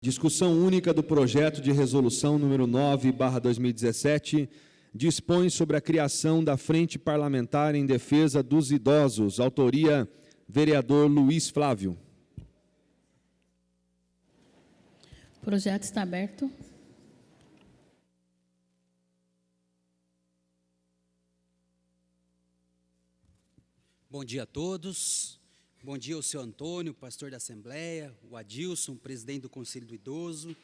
Discussão única do projeto de resolução número 9/2017 dispõe sobre a criação da Frente Parlamentar em Defesa dos Idosos. Autoria, vereador Luiz Flávio. O projeto está aberto. Bom dia a todos. Bom dia ao seu Antônio, pastor da Assembleia, o Adilson, presidente do Conselho do Idoso,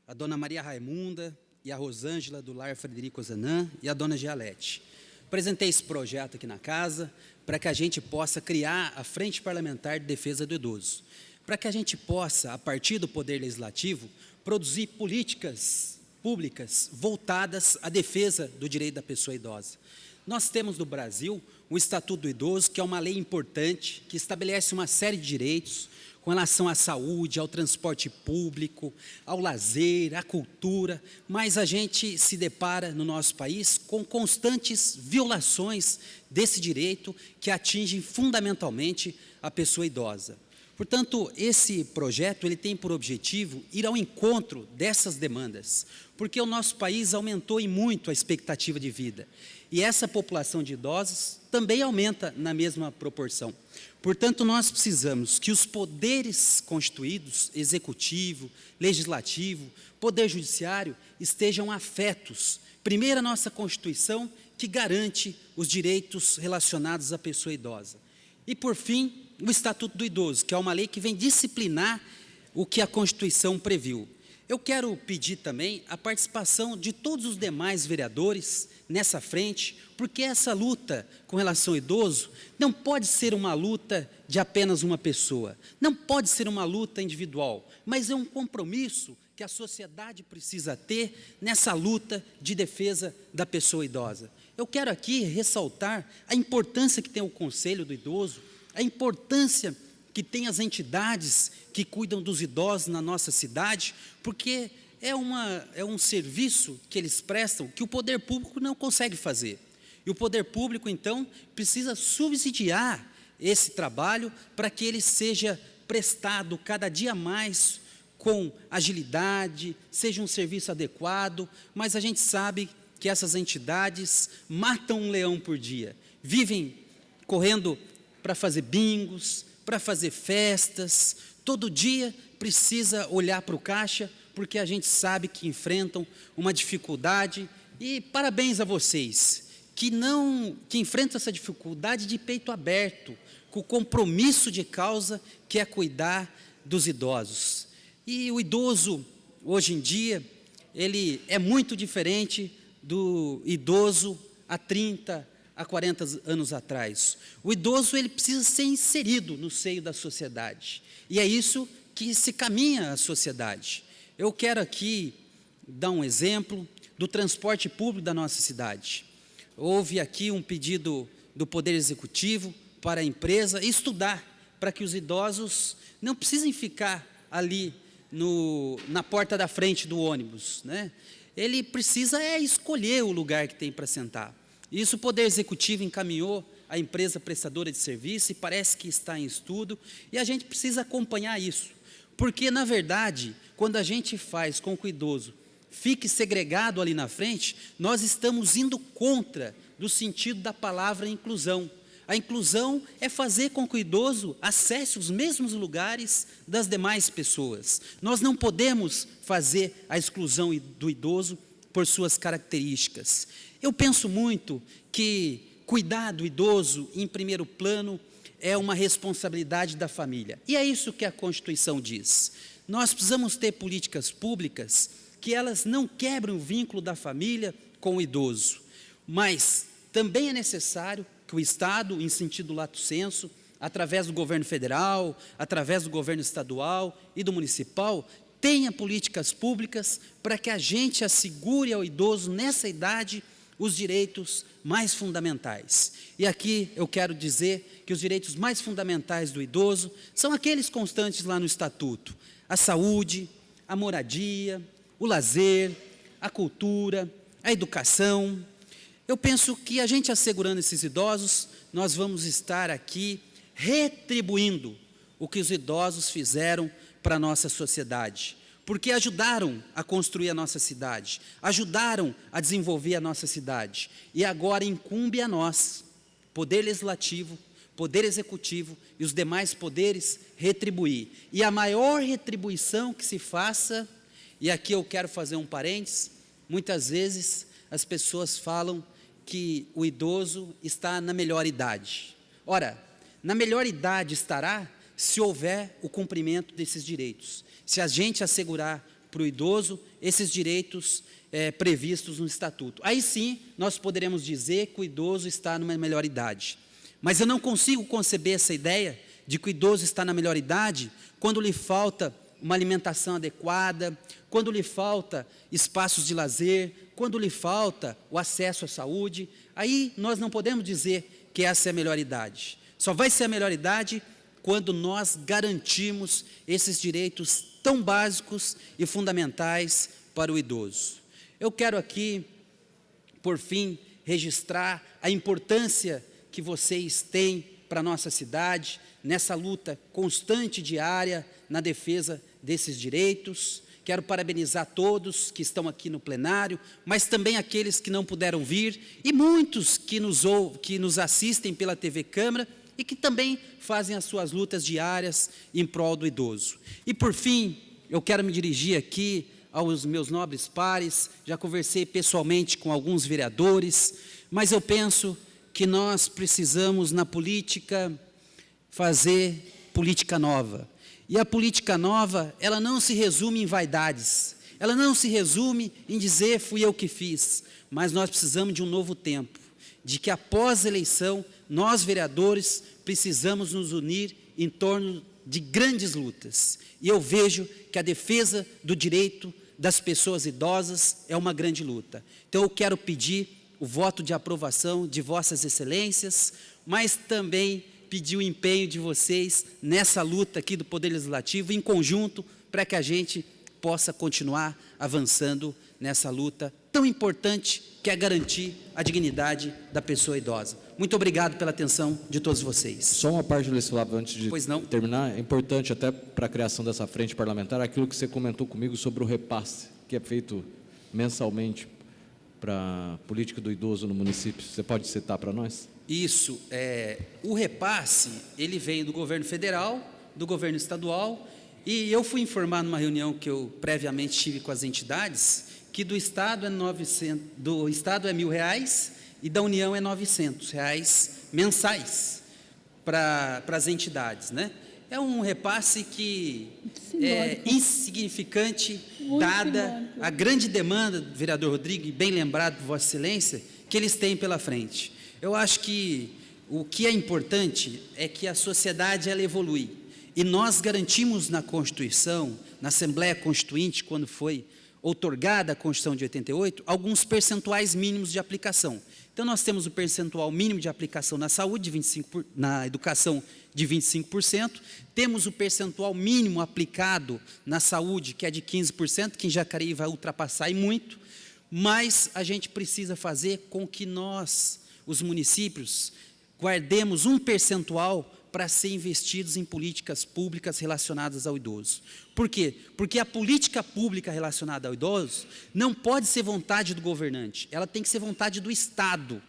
a dona Maria Raimunda e a Rosângela do Lar Frederico Ozanam e a dona Gialete. Apresentei esse projeto aqui na casa para que a gente possa criar a Frente Parlamentar de Defesa do Idoso, para que a gente possa, a partir do Poder Legislativo, produzir políticas públicas voltadas à defesa do direito da pessoa idosa. Nós temos no Brasil o Estatuto do Idoso, que é uma lei importante, que estabelece uma série de direitos com relação à saúde, ao transporte público, ao lazer, à cultura, mas a gente se depara no nosso país com constantes violações desse direito que atingem fundamentalmente a pessoa idosa. Portanto, esse projeto ele tem por objetivo ir ao encontro dessas demandas, porque o nosso país aumentou em muito a expectativa de vida. E essa população de idosos também aumenta na mesma proporção. Portanto, nós precisamos que os poderes constituídos, executivo, legislativo, poder judiciário, estejam afetos. Primeiro, a nossa Constituição, que garante os direitos relacionados à pessoa idosa. E, por fim, o Estatuto do Idoso, que é uma lei que vem disciplinar o que a Constituição previu. Eu quero pedir também a participação de todos os demais vereadores nessa frente, porque essa luta com relação ao idoso não pode ser uma luta de apenas uma pessoa, não pode ser uma luta individual, mas é um compromisso que a sociedade precisa ter nessa luta de defesa da pessoa idosa. Eu quero aqui ressaltar a importância que tem o Conselho do Idoso, a importância que tem as entidades que cuidam dos idosos na nossa cidade, porque é um serviço que eles prestam que o poder público não consegue fazer. E o poder público, então, precisa subsidiar esse trabalho para que ele seja prestado cada dia mais com agilidade, seja um serviço adequado, mas a gente sabe que essas entidades matam um leão por dia, vivem correndo para fazer bingos, para fazer festas, todo dia precisa olhar para o caixa, porque a gente sabe que enfrentam uma dificuldade, e parabéns a vocês, que enfrentam essa dificuldade de peito aberto, com o compromisso de causa que é cuidar dos idosos. E o idoso, hoje em dia, ele é muito diferente do idoso há 30, há 40 anos atrás. O idoso ele precisa ser inserido no seio da sociedade. E é isso que se caminha a sociedade. Eu quero aqui dar um exemplo do transporte público da nossa cidade. Houve aqui um pedido do Poder Executivo para a empresa estudar, para que os idosos não precisem ficar ali na porta da frente do ônibus, né? Ele precisa escolher o lugar que tem para sentar. Isso o Poder Executivo encaminhou à empresa prestadora de serviço e parece que está em estudo, e a gente precisa acompanhar isso, porque, na verdade, quando a gente faz com que o idoso fique segregado ali na frente, nós estamos indo contra do sentido da palavra inclusão. A inclusão é fazer com que o idoso acesse os mesmos lugares das demais pessoas. Nós não podemos fazer a exclusão do idoso por suas características. Eu penso muito que cuidar do idoso em primeiro plano é uma responsabilidade da família. E é isso que a Constituição diz. Nós precisamos ter políticas públicas que elas não quebrem o vínculo da família com o idoso. Mas também é necessário que o Estado, em sentido lato sensu, através do governo federal, através do governo estadual e do municipal, tenha políticas públicas para que a gente assegure ao idoso, nessa idade, os direitos mais fundamentais. E aqui eu quero dizer que os direitos mais fundamentais do idoso são aqueles constantes lá no Estatuto: a saúde, a moradia, o lazer, a cultura, a educação. Eu penso que a gente assegurando esses idosos, nós vamos estar aqui retribuindo o que os idosos fizeram para a nossa sociedade. porque ajudaram a construir a nossa cidade, ajudaram a desenvolver a nossa cidade. E agora incumbe a nós, Poder Legislativo, Poder Executivo e os demais poderes, retribuir. E a maior retribuição que se faça, e aqui eu quero fazer um parênteses, muitas vezes as pessoas falam que o idoso está na melhor idade. Ora, na melhor idade estará se houver o cumprimento desses direitos, se a gente assegurar para o idoso esses direitos previstos no Estatuto. Aí sim, nós poderemos dizer que o idoso está numa melhor idade. Mas eu não consigo conceber essa ideia de que o idoso está na melhor idade quando lhe falta uma alimentação adequada, quando lhe falta espaços de lazer, quando lhe falta o acesso à saúde. Aí nós não podemos dizer que essa é a melhor idade. Só vai ser a melhor idade quando nós garantimos esses direitos tão básicos e fundamentais para o idoso. Eu quero aqui, por fim, registrar a importância que vocês têm para a nossa cidade, nessa luta constante diária na defesa desses direitos. Quero parabenizar todos que estão aqui no plenário, mas também aqueles que não puderam vir, e muitos que nos assistem pela TV Câmara, e que também fazem as suas lutas diárias em prol do idoso. E por fim, eu quero me dirigir aqui aos meus nobres pares, já conversei pessoalmente com alguns vereadores, mas eu penso que nós precisamos na política fazer política nova. E a política nova, ela não se resume em vaidades, ela não se resume em dizer fui eu que fiz, mas nós precisamos de um novo tempo, de que após a eleição, nós vereadores precisamos nos unir em torno de grandes lutas. E eu vejo que a defesa do direito das pessoas idosas é uma grande luta. Então eu quero pedir o voto de aprovação de vossas excelências, mas também pedir o empenho de vocês nessa luta aqui do Poder Legislativo, em conjunto, para que a gente possa continuar avançando nessa luta tão importante que é garantir a dignidade da pessoa idosa. Muito obrigado pela atenção de todos vocês. Só uma parte, Luiz Flávio, antes de terminar, é importante até para a criação dessa frente parlamentar, aquilo que você comentou comigo sobre o repasse, que é feito mensalmente para a política do idoso no município. Você pode citar para nós? Isso, o repasse, ele vem do governo federal, do governo estadual, e eu fui informar numa reunião que eu previamente tive com as entidades, que do Estado é R$1.000 e da União é R$900 mensais para as entidades, né? É um repasse que é insignificante, dada a grande demanda, vereador Rodrigo, bem lembrado por Vossa Excelência, que eles têm pela frente. Eu acho que o que é importante é que a sociedade ela evolui. E nós garantimos na Constituição, na Assembleia Constituinte, quando foi outorgada a Constituição de 88, alguns percentuais mínimos de aplicação. Então, nós temos o percentual mínimo de aplicação na saúde, na educação, de 25%, temos o percentual mínimo aplicado na saúde, que é de 15%, que em Jacareí vai ultrapassar e muito, mas a gente precisa fazer com que nós, os municípios, guardemos um percentual para ser investidos em políticas públicas relacionadas ao idoso. Por quê? Porque a política pública relacionada ao idoso não pode ser vontade do governante, ela tem que ser vontade do Estado.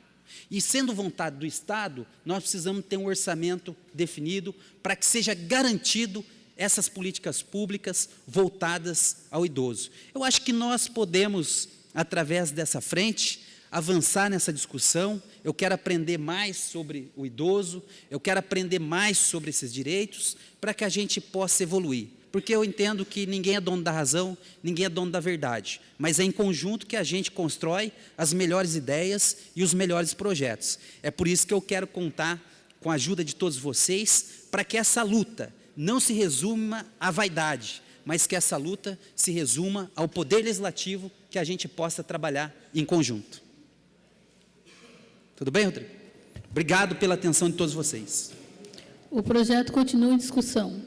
E sendo vontade do Estado, nós precisamos ter um orçamento definido para que seja garantido essas políticas públicas voltadas ao idoso. Eu acho que nós podemos, através dessa frente, avançar nessa discussão. Eu quero aprender mais sobre o idoso, eu quero aprender mais sobre esses direitos, para que a gente possa evoluir. Porque eu entendo que ninguém é dono da razão, ninguém é dono da verdade, mas é em conjunto que a gente constrói as melhores ideias e os melhores projetos. É por isso que eu quero contar com a ajuda de todos vocês, para que essa luta não se resuma à vaidade, mas que essa luta se resuma ao poder legislativo, que a gente possa trabalhar em conjunto. Tudo bem, Rodrigo? Obrigado pela atenção de todos vocês. O projeto continua em discussão.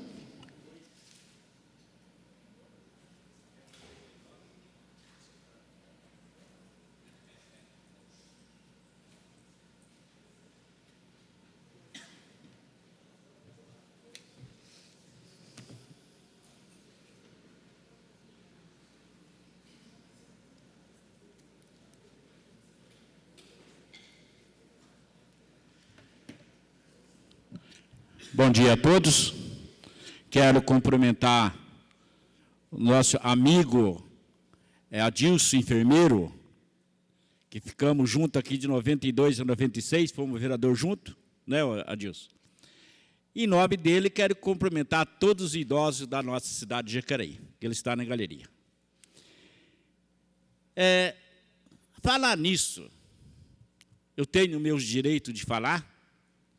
Bom dia a todos. Quero cumprimentar o nosso amigo Adilson, enfermeiro, que ficamos juntos aqui de 92 a 96, fomos vereador junto, né, Adilson? Em nome dele, quero cumprimentar todos os idosos da nossa cidade de Jacareí, que ele está na galeria. Falar nisso, eu tenho meus direitos de falar,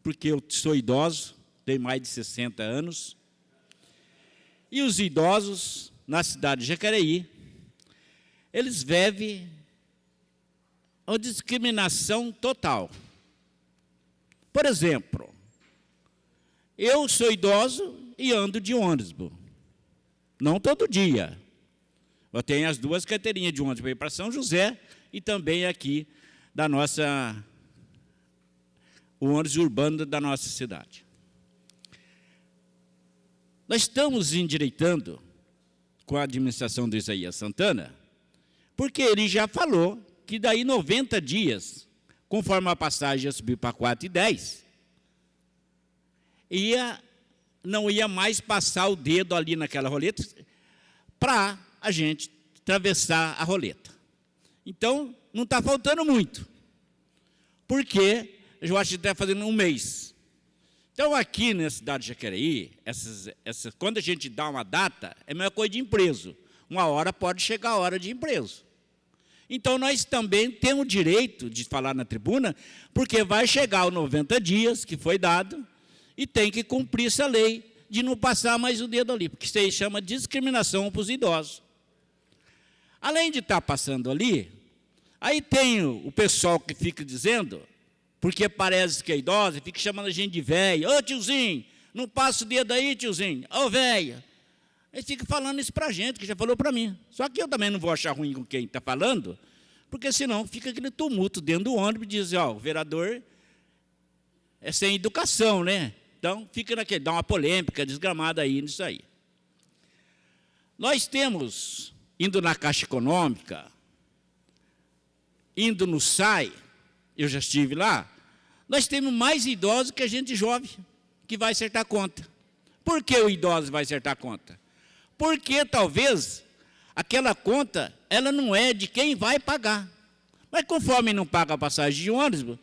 porque eu sou idoso, tenho mais de 60 anos, e os idosos na cidade de Jacareí, eles vivem uma discriminação total. Por exemplo, eu sou idoso e ando de ônibus. Não todo dia. Eu tenho as duas carteirinhas de ônibus para ir para São José e também aqui da o ônibus urbano da nossa cidade. Nós estamos endireitando com a administração do Isaías Santana, porque ele já falou que daí 90 dias, conforme a passagem ia subir para 4,10, não ia mais passar o dedo ali naquela roleta para a gente atravessar a roleta. Então, não está faltando muito, porque eu acho que está fazendo um mês. Então, aqui na cidade de Jacareí, quando a gente dá uma data, é a mesma coisa de empresa. Uma hora pode chegar a hora de empresa. Então, nós também temos o direito de falar na tribuna, porque vai chegar os 90 dias que foi dado, e tem que cumprir essa lei de não passar mais o dedo ali, porque isso aí chama discriminação para os idosos. Além de estar passando ali, aí tem o pessoal que fica dizendo, porque parece que é idosa, fica chamando a gente de velho. Ô, tiozinho, não passa o dedo aí, tiozinho. Ô, velha. Ele fica falando isso para a gente, que já falou para mim. Só que eu também não vou achar ruim com quem está falando, porque senão fica aquele tumulto dentro do ônibus e diz, ó, o vereador é sem educação, né? Então, fica naquele, dá uma polêmica desgramada aí nisso aí. Nós temos, indo na Caixa Econômica, indo no SAI, eu já estive lá, nós temos mais idosos que a gente jovem que vai acertar a conta. Por que o idoso vai acertar a conta? Porque talvez aquela conta, ela não é de quem vai pagar. Mas conforme não paga a passagem de ônibus,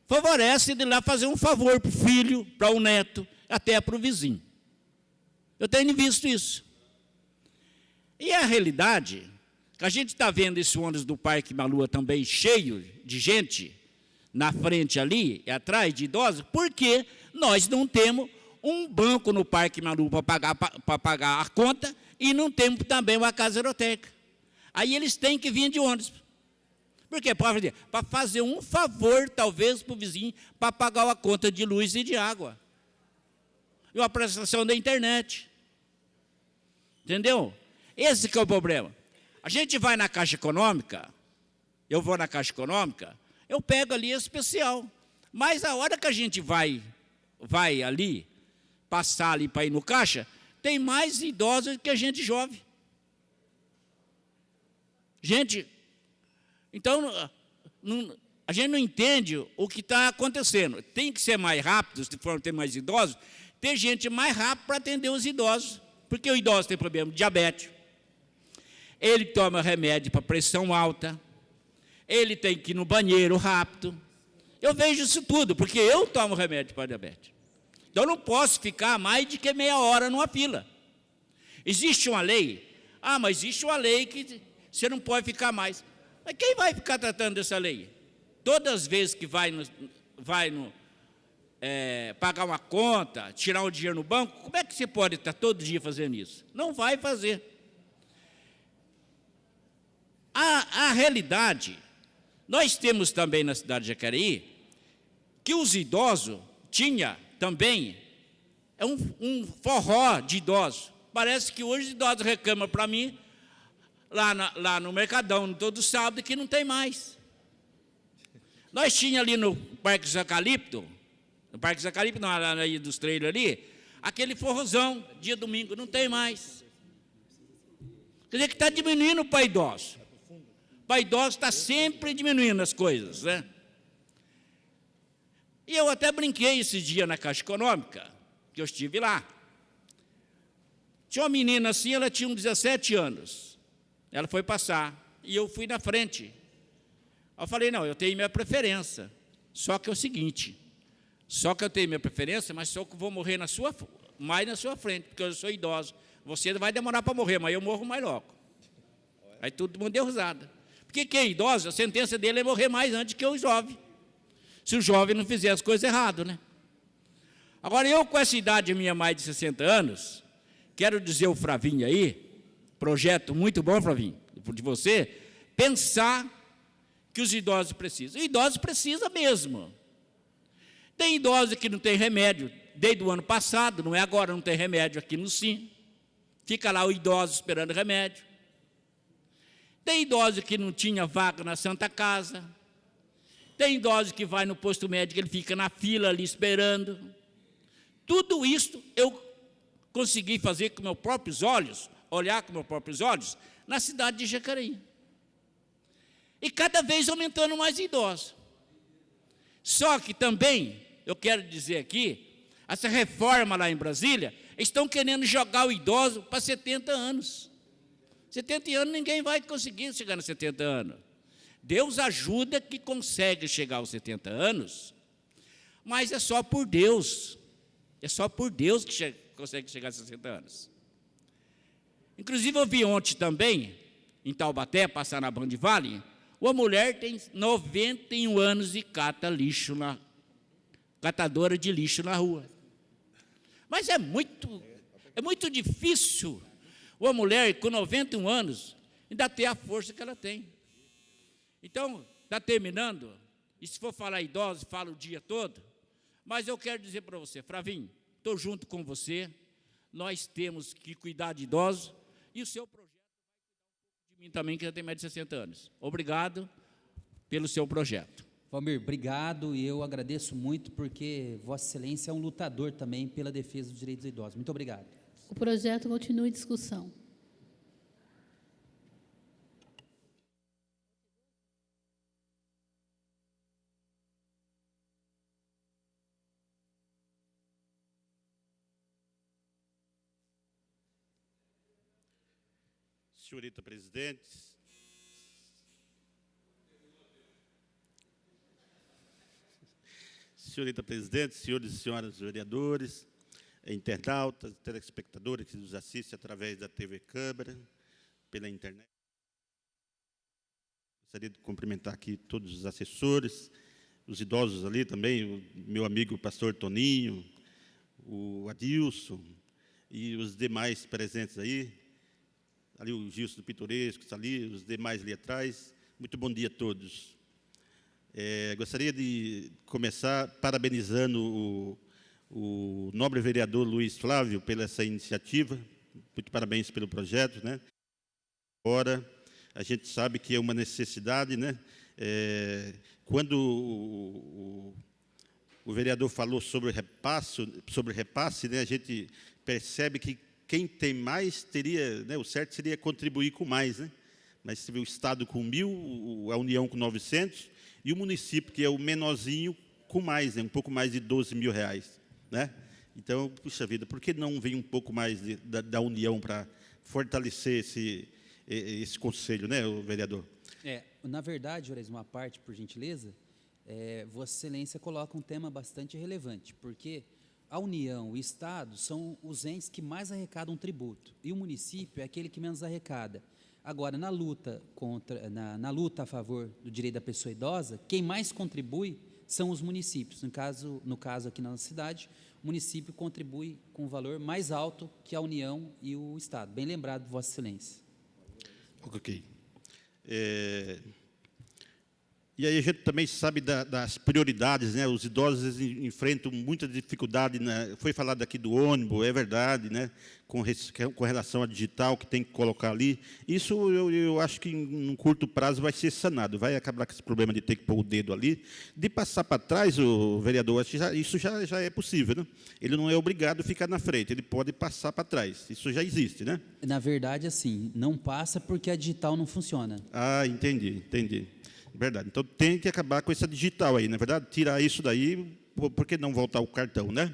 favorece de lá fazer um favor para o filho, para o neto, até para o vizinho. Eu tenho visto isso. E a realidade, que a gente está vendo esse ônibus do Parque Malua também cheio de gente, na frente ali e atrás de idosos, porque nós não temos um banco no Parque Malua para pagar a conta e não temos também uma casa aeroteca. Aí eles têm que vir de ônibus. Por quê? Para fazer um favor, talvez, para o vizinho, para pagar a conta de luz e de água. E a prestação da internet. Entendeu? Esse que é o problema. A gente vai na Caixa Econômica, eu vou na Caixa Econômica, eu pego ali especial. Mas a hora que a gente vai ali, passar ali para ir no caixa, tem mais idosos que a gente jovem. Gente, então, a gente não entende o que está acontecendo. Tem que ser mais rápido, se for ter mais idosos, ter gente mais rápido para atender os idosos. Porque o idoso tem problema de diabetes, ele toma remédio para pressão alta, ele tem que ir no banheiro rápido. Eu vejo isso tudo, porque eu tomo remédio para diabetes. Então, eu não posso ficar mais de que meia hora numa fila. Existe uma lei, mas existe uma lei que você não pode ficar mais. Mas quem vai ficar tratando dessa lei? Todas as vezes que vai pagar uma conta, tirar o dinheiro no banco, como é que você pode estar todo dia fazendo isso? Não vai fazer. A realidade, nós temos também na cidade de Jacareí, que os idosos tinham também um forró de idosos. Parece que hoje os idosos reclamam para mim, lá no Mercadão, todo sábado, que não tem mais. Nós tínhamos ali no Parque Zacalipto, lá na Ilha dos Trailers ali, aquele forrozão, dia domingo, não tem mais. Quer dizer que está diminuindo para idosos. Para idosos está sempre diminuindo as coisas, né? E eu até brinquei esse dia na Caixa Econômica, que eu estive lá. Tinha uma menina assim, ela tinha uns 17 anos. Ela foi passar, e eu fui na frente. Eu falei, não, eu tenho minha preferência. Só que é o seguinte, só que eu tenho minha preferência, mas só que eu vou morrer mais na sua frente, porque eu sou idoso. Você vai demorar para morrer, mas eu morro mais logo. Aí todo mundo deu risada. Porque quem é idoso, a sentença dele é morrer mais antes que o jovem. Se o jovem não fizer as coisas erradas, né? Agora, eu com essa idade minha, mais de 60 anos, quero dizer ao Flavinho aí, projeto muito bom, Flavinho, de você, pensar que os idosos precisam. Os idosos precisam mesmo. Tem idosos que não tem remédio, desde o ano passado, não é agora, não tem remédio aqui no SIM. Fica lá o idoso esperando remédio. Tem idoso que não tinha vaga na Santa Casa. Tem idoso que vai no posto médico, ele fica na fila ali esperando. Tudo isso eu consegui fazer com meus próprios olhos, olhar com meus próprios olhos, na cidade de Jacareí. E cada vez aumentando mais idosos. Só que também, eu quero dizer aqui, essa reforma lá em Brasília, estão querendo jogar o idoso para 70 anos. 70 anos ninguém vai conseguir chegar nos 70 anos. Deus ajuda que consegue chegar aos 70 anos, mas é só por Deus. É só por Deus que consegue chegar aos 60 anos. Inclusive, eu vi ontem também, em Taubaté, passar na Band Vale, uma mulher tem 91 anos e cata lixo catadora de lixo na rua. Mas é muito difícil uma mulher com 91 anos ainda ter a força que ela tem. Então, está terminando, e se for falar idosos, fala o dia todo, mas eu quero dizer para você, Flavinho, estou junto com você, nós temos que cuidar de idosos, e o seu projeto vai cuidar um pouco de mim também, que já tem mais de 60 anos. Obrigado pelo seu projeto. Valmir, obrigado, e eu agradeço muito, porque Vossa Excelência é um lutador também pela defesa dos direitos dos idosos. Muito obrigado. O projeto continua em discussão. Senhorita Presidente, senhores e senhoras vereadores, internautas, telespectadores que nos assistem através da TV Câmara, pela internet. Gostaria de cumprimentar aqui todos os assessores, os idosos ali também, o meu amigo pastor Toninho, o Adilson e os demais presentes aí, ali o Gilson do Pitoresco, está ali, os demais ali atrás. Muito bom dia a todos. Gostaria de começar parabenizando o nobre vereador Luiz Flávio pela essa iniciativa. Muito parabéns pelo projeto, né? Agora, a gente sabe que é uma necessidade, né? Quando o vereador falou sobre repasse, né, a gente percebe que quem tem mais teria, né, o certo seria contribuir com mais, né? Mas você vê o Estado com 1.000, a União com 900, e o município, que é o menorzinho, com mais, né, um pouco mais de 12 mil reais, né? Então, puxa vida, por que não vem um pouco mais da União para fortalecer esse conselho, né, o vereador? Na verdade, Juarez, uma parte, por gentileza, Vossa Excelência coloca um tema bastante relevante, porque a União, o Estado, são os entes que mais arrecadam tributo, e o município é aquele que menos arrecada. Agora, na luta a favor do direito da pessoa idosa, quem mais contribui são os municípios. No caso aqui na nossa cidade, o município contribui com um valor mais alto que a União e o Estado. Bem lembrado, Vossa Excelência. Ok. E aí a gente também sabe das prioridades, né? Os idosos enfrentam muita dificuldade, né? Foi falado aqui do ônibus, é verdade, né? Com relação ao digital que tem que colocar ali. Isso eu acho que em um curto prazo vai ser sanado, vai acabar com esse problema de ter que pôr o dedo ali. De passar para trás, o vereador, acho que isso já é possível, né? Ele não é obrigado a ficar na frente, ele pode passar para trás. Isso já existe, né? Na verdade, assim, não passa porque a digital não funciona. Ah, entendi. Verdade. Então, tem que acabar com essa digital aí, na verdade? Tirar isso daí, por que não voltar o cartão, né?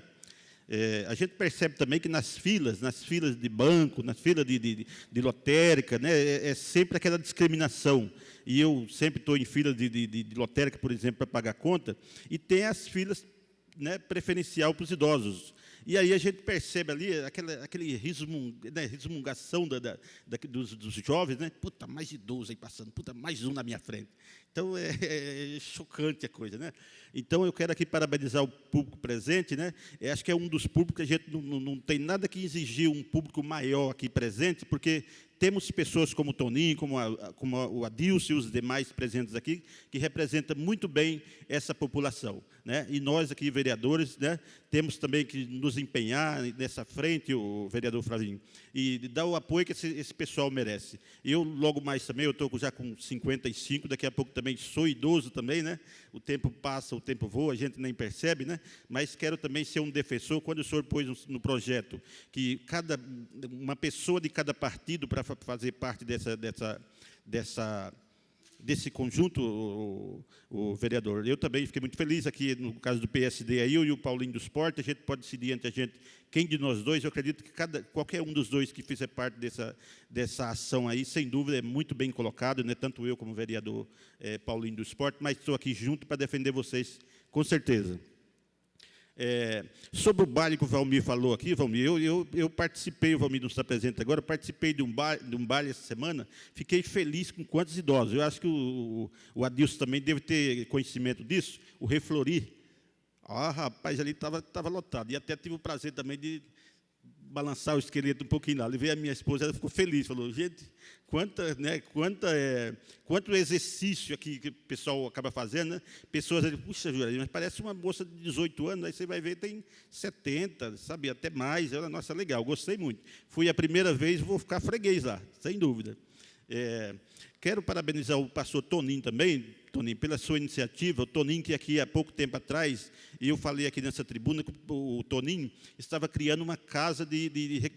A gente percebe também que nas filas de banco, nas filas de lotérica, né, é sempre aquela discriminação. E eu sempre estou em fila de lotérica, por exemplo, para pagar conta, e tem as filas, né, preferencial para os idosos. E aí a gente percebe ali aquele resmungação dos jovens, né? Puta, mais idoso aí passando, puta, mais um na minha frente. Então, é chocante a coisa, né? Então, eu quero aqui parabenizar o público presente, né? Acho que é um dos públicos que a gente não tem nada que exigir um público maior aqui presente, porque temos pessoas como o Toninho, como o Adilson e os demais presentes aqui, que representam muito bem essa população, né? E nós aqui, vereadores, né, temos também que nos empenhar nessa frente, o vereador Flavinho, e dar o apoio que esse pessoal merece. Eu, logo mais também, eu estou já com 55, daqui a pouco também sou idoso também, né? O tempo passa, o tempo voa, a gente nem percebe, né? Mas quero também ser um defensor, quando o senhor pôs no projeto que uma pessoa de cada partido para fazer parte desse conjunto, o vereador. Eu também fiquei muito feliz aqui, no caso do PSD, aí eu e o Paulinho do Esporte, a gente pode decidir entre a gente, quem de nós dois, eu acredito que qualquer um dos dois que fizer parte dessa ação aí, sem dúvida, é muito bem colocado, né? Tanto eu como o vereador Paulinho do Esporte, mas estou aqui junto para defender vocês, com certeza. Sobre o baile que o Valmir falou aqui, Valmir, eu participei, o Valmir não está presente agora, participei de um baile essa semana, fiquei feliz com quantos idosos. Eu acho que o Adilson também deve ter conhecimento disso, o Reflorir. Rapaz, ali estava lotado. E até tive o prazer também de balançar o esqueleto um pouquinho lá. Levei a minha esposa, ela ficou feliz, falou, gente, quanto exercício aqui que o pessoal acaba fazendo, né? Pessoas, puxa, Júlia, mas parece uma moça de 18 anos, aí você vai ver, tem 70, sabe, até mais. Nossa, legal, gostei muito. Fui a primeira vez, vou ficar freguês lá, sem dúvida. Quero parabenizar o pastor Toninho também, Toninho, pela sua iniciativa. O Toninho, que aqui há pouco tempo atrás, e eu falei aqui nessa tribuna, que o Toninho estava criando uma casa de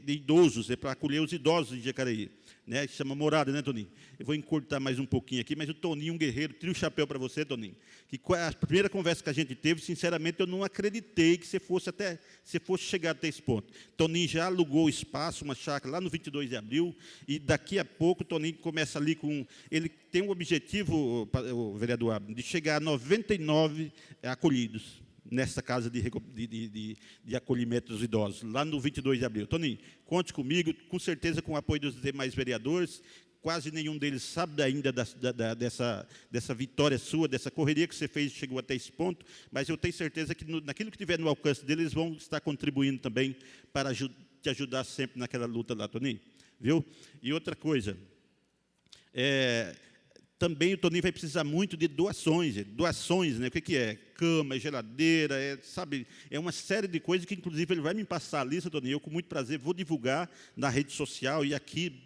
idosos, para acolher os idosos de Jacareí, né, que chama Morada, né, Toninho? Eu vou encurtar mais um pouquinho aqui, mas o Toninho, um guerreiro, tira o chapéu para você, Toninho, que a primeira conversa que a gente teve, sinceramente, eu não acreditei que você fosse chegar até esse ponto. Toninho já alugou o espaço, uma chácara lá no 22 de abril, e daqui a pouco o Toninho começa ali com... Ele tem um objetivo, o vereador Abner, de chegar a 99 acolhidos nessa casa de acolhimento dos idosos, lá no 22 de abril. Toninho, conte comigo, com certeza com o apoio dos demais vereadores. Quase nenhum deles sabe ainda dessa vitória sua, dessa correria que você fez, chegou até esse ponto, mas eu tenho certeza que naquilo que tiver no alcance deles, vão estar contribuindo também para te ajudar sempre naquela luta lá, Toninho. Viu? E outra coisa, também o Toninho vai precisar muito de doações, né? O que é? Cama, geladeira, sabe? É uma série de coisas que, inclusive, ele vai me passar a lista, Toninho. Eu, com muito prazer, vou divulgar na rede social e aqui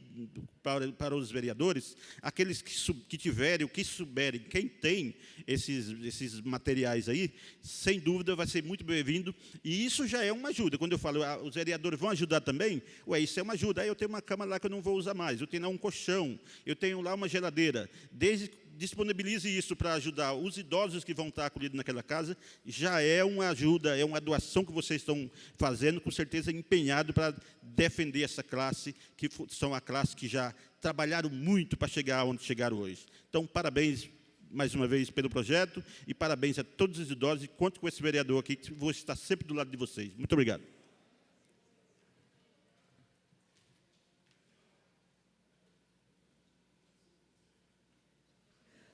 para os vereadores, aqueles que tiverem, o que souberem, quem tem esses materiais aí, sem dúvida vai ser muito bem-vindo, e isso já é uma ajuda. Quando eu falo, os vereadores vão ajudar também, isso é uma ajuda. Aí eu tenho uma cama lá que eu não vou usar mais, eu tenho lá um colchão, eu tenho lá uma geladeira. Disponibilize isso para ajudar os idosos que vão estar acolhidos naquela casa, já é uma ajuda, é uma doação que vocês estão fazendo, com certeza empenhado para defender essa classe, que são a classe que já trabalharam muito para chegar onde chegaram hoje. Então, parabéns mais uma vez pelo projeto, e parabéns a todos os idosos, e conto com esse vereador aqui, que vou estar sempre do lado de vocês. Muito obrigado.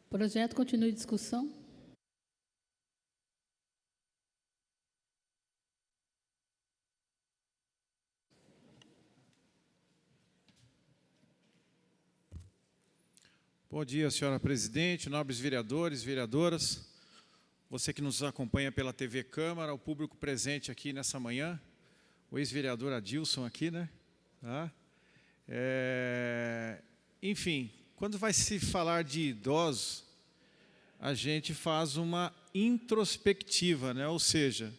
O projeto continua em discussão. Bom dia, senhora presidente, nobres vereadores, vereadoras, você que nos acompanha pela TV Câmara, o público presente aqui nessa manhã, o ex-vereador Adilson aqui, né? Enfim, quando vai se falar de idosos, a gente faz uma introspectiva, né? Ou seja,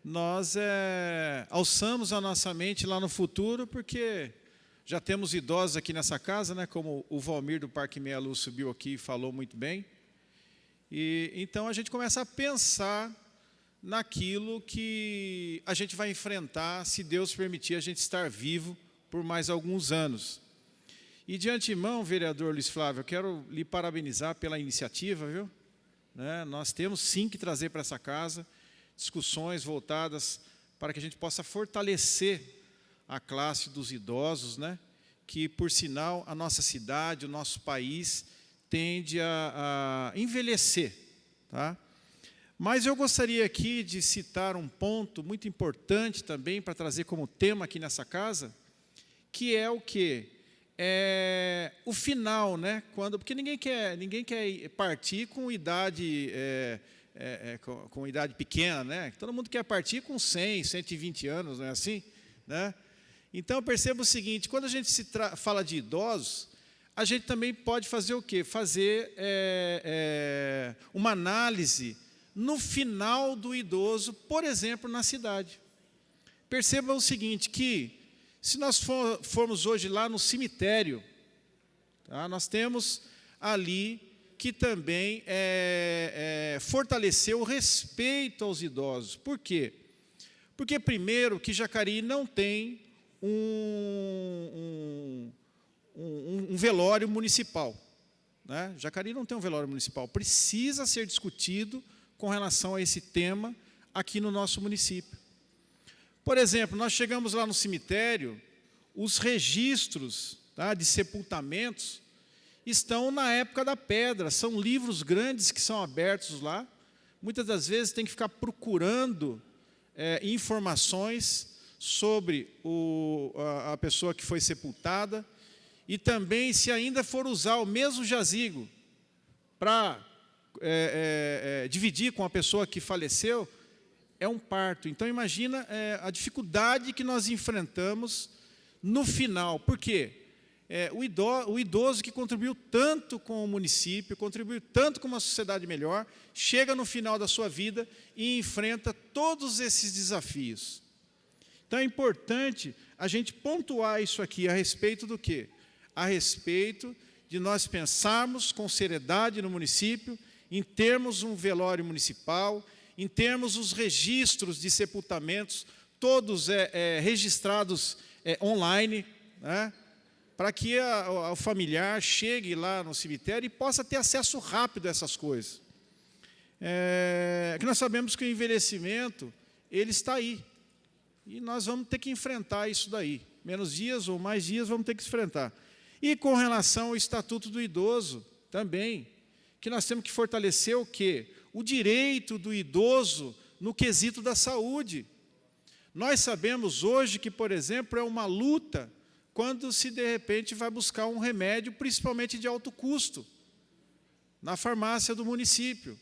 nós alçamos a nossa mente lá no futuro, porque já temos idosos aqui nessa casa, né? Como o Valmir do Parque Meia Luz subiu aqui e falou muito bem. E então a gente começa a pensar naquilo que a gente vai enfrentar, se Deus permitir a gente estar vivo por mais alguns anos. E de antemão, vereador Luiz Flávio, eu quero lhe parabenizar pela iniciativa, viu? Nós temos sim que trazer para essa casa discussões voltadas para que a gente possa fortalecer a classe dos idosos, que, por sinal, a nossa cidade, o nosso país, tende a envelhecer. Tá? Mas eu gostaria aqui de citar um ponto muito importante também para trazer como tema aqui nessa casa, que é o quê? É o final, porque ninguém quer partir com idade, com idade pequena, Todo mundo quer partir com 100, 120 anos, não é assim? Então, perceba o seguinte, quando a gente fala de idosos, a gente também pode fazer o quê? Fazer uma análise no final do idoso, por exemplo, na cidade. Perceba o seguinte, que se nós formos hoje lá no cemitério, nós temos ali que também fortalecer o respeito aos idosos. Por quê? Porque, primeiro, que Jacareí não tem um velório municipal. Jacareí não tem um velório municipal. Precisa ser discutido com relação a esse tema aqui no nosso município. Por exemplo, nós chegamos lá no cemitério, os registros de sepultamentos estão na época da pedra, são livros grandes que são abertos lá. Muitas das vezes tem que ficar procurando informações sobre a pessoa que foi sepultada, e também, se ainda for usar o mesmo jazigo para dividir com a pessoa que faleceu, é um parto. Então, imagina a dificuldade que nós enfrentamos no final. Por quê? O idoso que contribuiu tanto com o município, contribuiu tanto com uma sociedade melhor, chega no final da sua vida e enfrenta todos esses desafios. Então, é importante a gente pontuar isso aqui a respeito do quê? A respeito de nós pensarmos com seriedade no município, em termos um velório municipal, em termos os registros de sepultamentos, todos registrados online, para que o familiar chegue lá no cemitério e possa ter acesso rápido a essas coisas. Que nós sabemos que o envelhecimento, ele está aí. E nós vamos ter que enfrentar isso daí. Menos dias ou mais dias vamos ter que enfrentar. E com relação ao Estatuto do Idoso, também, que nós temos que fortalecer o quê? O direito do idoso no quesito da saúde. Nós sabemos hoje que, por exemplo, é uma luta quando se, de repente, vai buscar um remédio, principalmente de alto custo, na farmácia do município.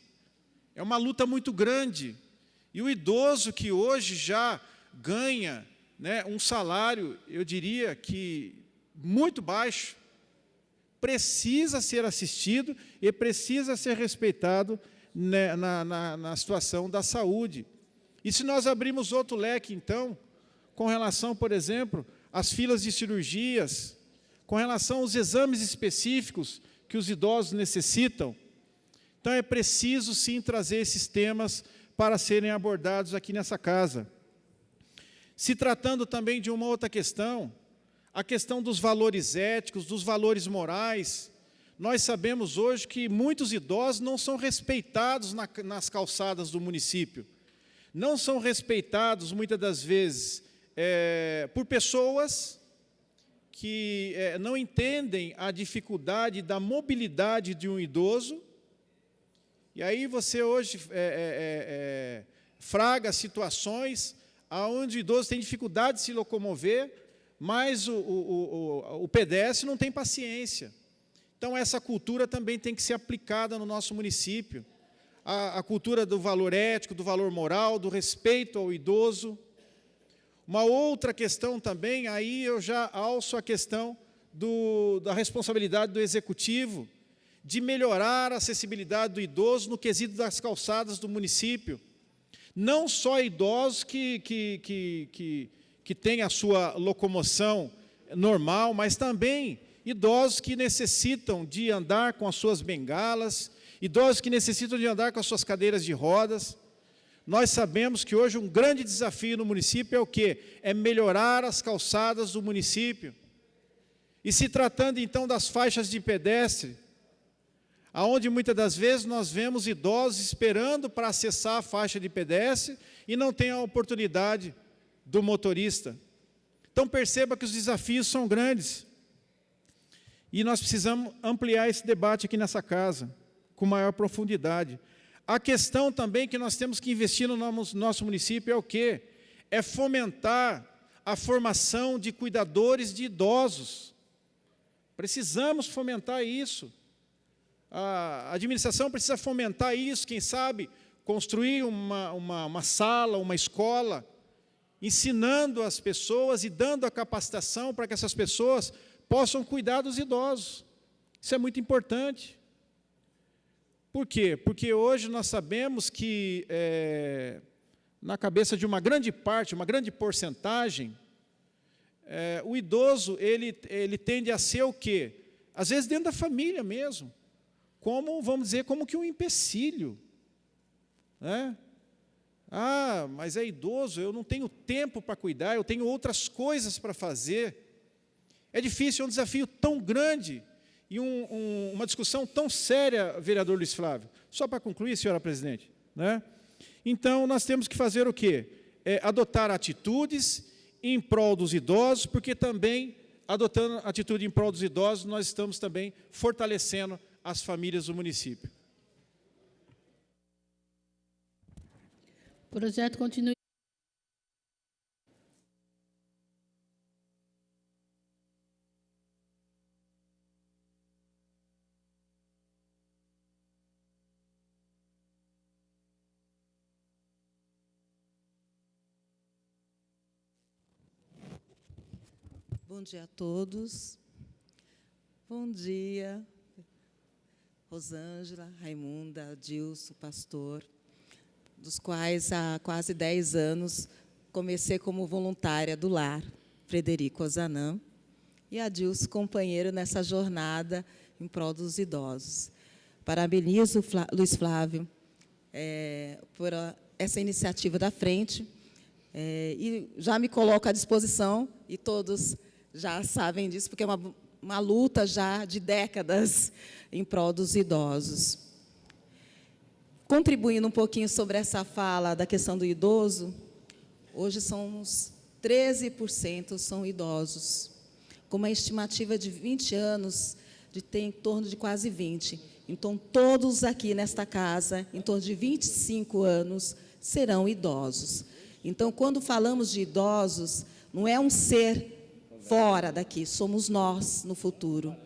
É uma luta muito grande. E o idoso que hoje já ganha um salário, eu diria que muito baixo, precisa ser assistido e precisa ser respeitado na situação da saúde. E se nós abrirmos outro leque, então, com relação, por exemplo, às filas de cirurgias, com relação aos exames específicos que os idosos necessitam, então é preciso, sim, trazer esses temas para serem abordados aqui nessa casa. Se tratando também de uma outra questão, a questão dos valores éticos, dos valores morais, nós sabemos hoje que muitos idosos não são respeitados nas calçadas do município. Não são respeitados, muitas das vezes, por pessoas que não entendem a dificuldade da mobilidade de um idoso. E aí você hoje fraga situações onde o idoso tem dificuldade de se locomover, mas o pedestre não tem paciência. Então, essa cultura também tem que ser aplicada no nosso município. A cultura do valor ético, do valor moral, do respeito ao idoso. Uma outra questão também, aí eu já alço a questão da responsabilidade do executivo, de melhorar a acessibilidade do idoso no quesito das calçadas do município. Não só idosos que têm a sua locomoção normal, mas também idosos que necessitam de andar com as suas bengalas, idosos que necessitam de andar com as suas cadeiras de rodas. nós sabemos que hoje um grande desafio no município é o quê? É melhorar as calçadas do município. E se tratando então das faixas de pedestre, aonde muitas das vezes nós vemos idosos esperando para acessar a faixa de pedestre e não tem a oportunidade do motorista. Então perceba que os desafios são grandes. E nós precisamos ampliar esse debate aqui nessa casa, com maior profundidade. A questão também que nós temos que investir no nosso município é o quê? É fomentar a formação de cuidadores de idosos. Precisamos fomentar isso. A administração precisa fomentar isso, quem sabe, construir uma sala, uma escola, ensinando as pessoas e dando a capacitação para que essas pessoas possam cuidar dos idosos. Isso é muito importante. Por quê? Porque hoje nós sabemos que, na cabeça de uma grande parte, uma grande porcentagem, o idoso, ele tende a ser o quê? Às vezes dentro da família mesmo, como, vamos dizer, como que um empecilho. Né? Ah, mas é idoso, eu não tenho tempo para cuidar, eu tenho outras coisas para fazer. É difícil, é um desafio tão grande e uma discussão tão séria, vereador Luiz Flávio. Só para concluir, senhora presidente. Né? Então, nós temos que fazer o quê? Adotar atitudes em prol dos idosos, porque também, adotando atitude em prol dos idosos, nós estamos também fortalecendo as famílias do município. O projeto continua. Bom dia a todos. Bom dia, Rosângela, Raimunda, Adilson, pastor, dos quais há quase 10 anos comecei como voluntária do lar, Frederico Ozanam, e Adilson, companheiro nessa jornada em prol dos idosos. Parabenizo o Luiz Flávio por essa iniciativa da frente, e já me coloco à disposição, e todos já sabem disso, porque é uma luta já de décadas em prol dos idosos. Contribuindo um pouquinho sobre essa fala da questão do idoso, hoje são uns 13% são idosos, com uma estimativa de 20 anos, de ter em torno de quase 20. Então, todos aqui nesta casa, em torno de 25 anos, serão idosos. Então, quando falamos de idosos, não é um ser fora daqui, somos nós no futuro.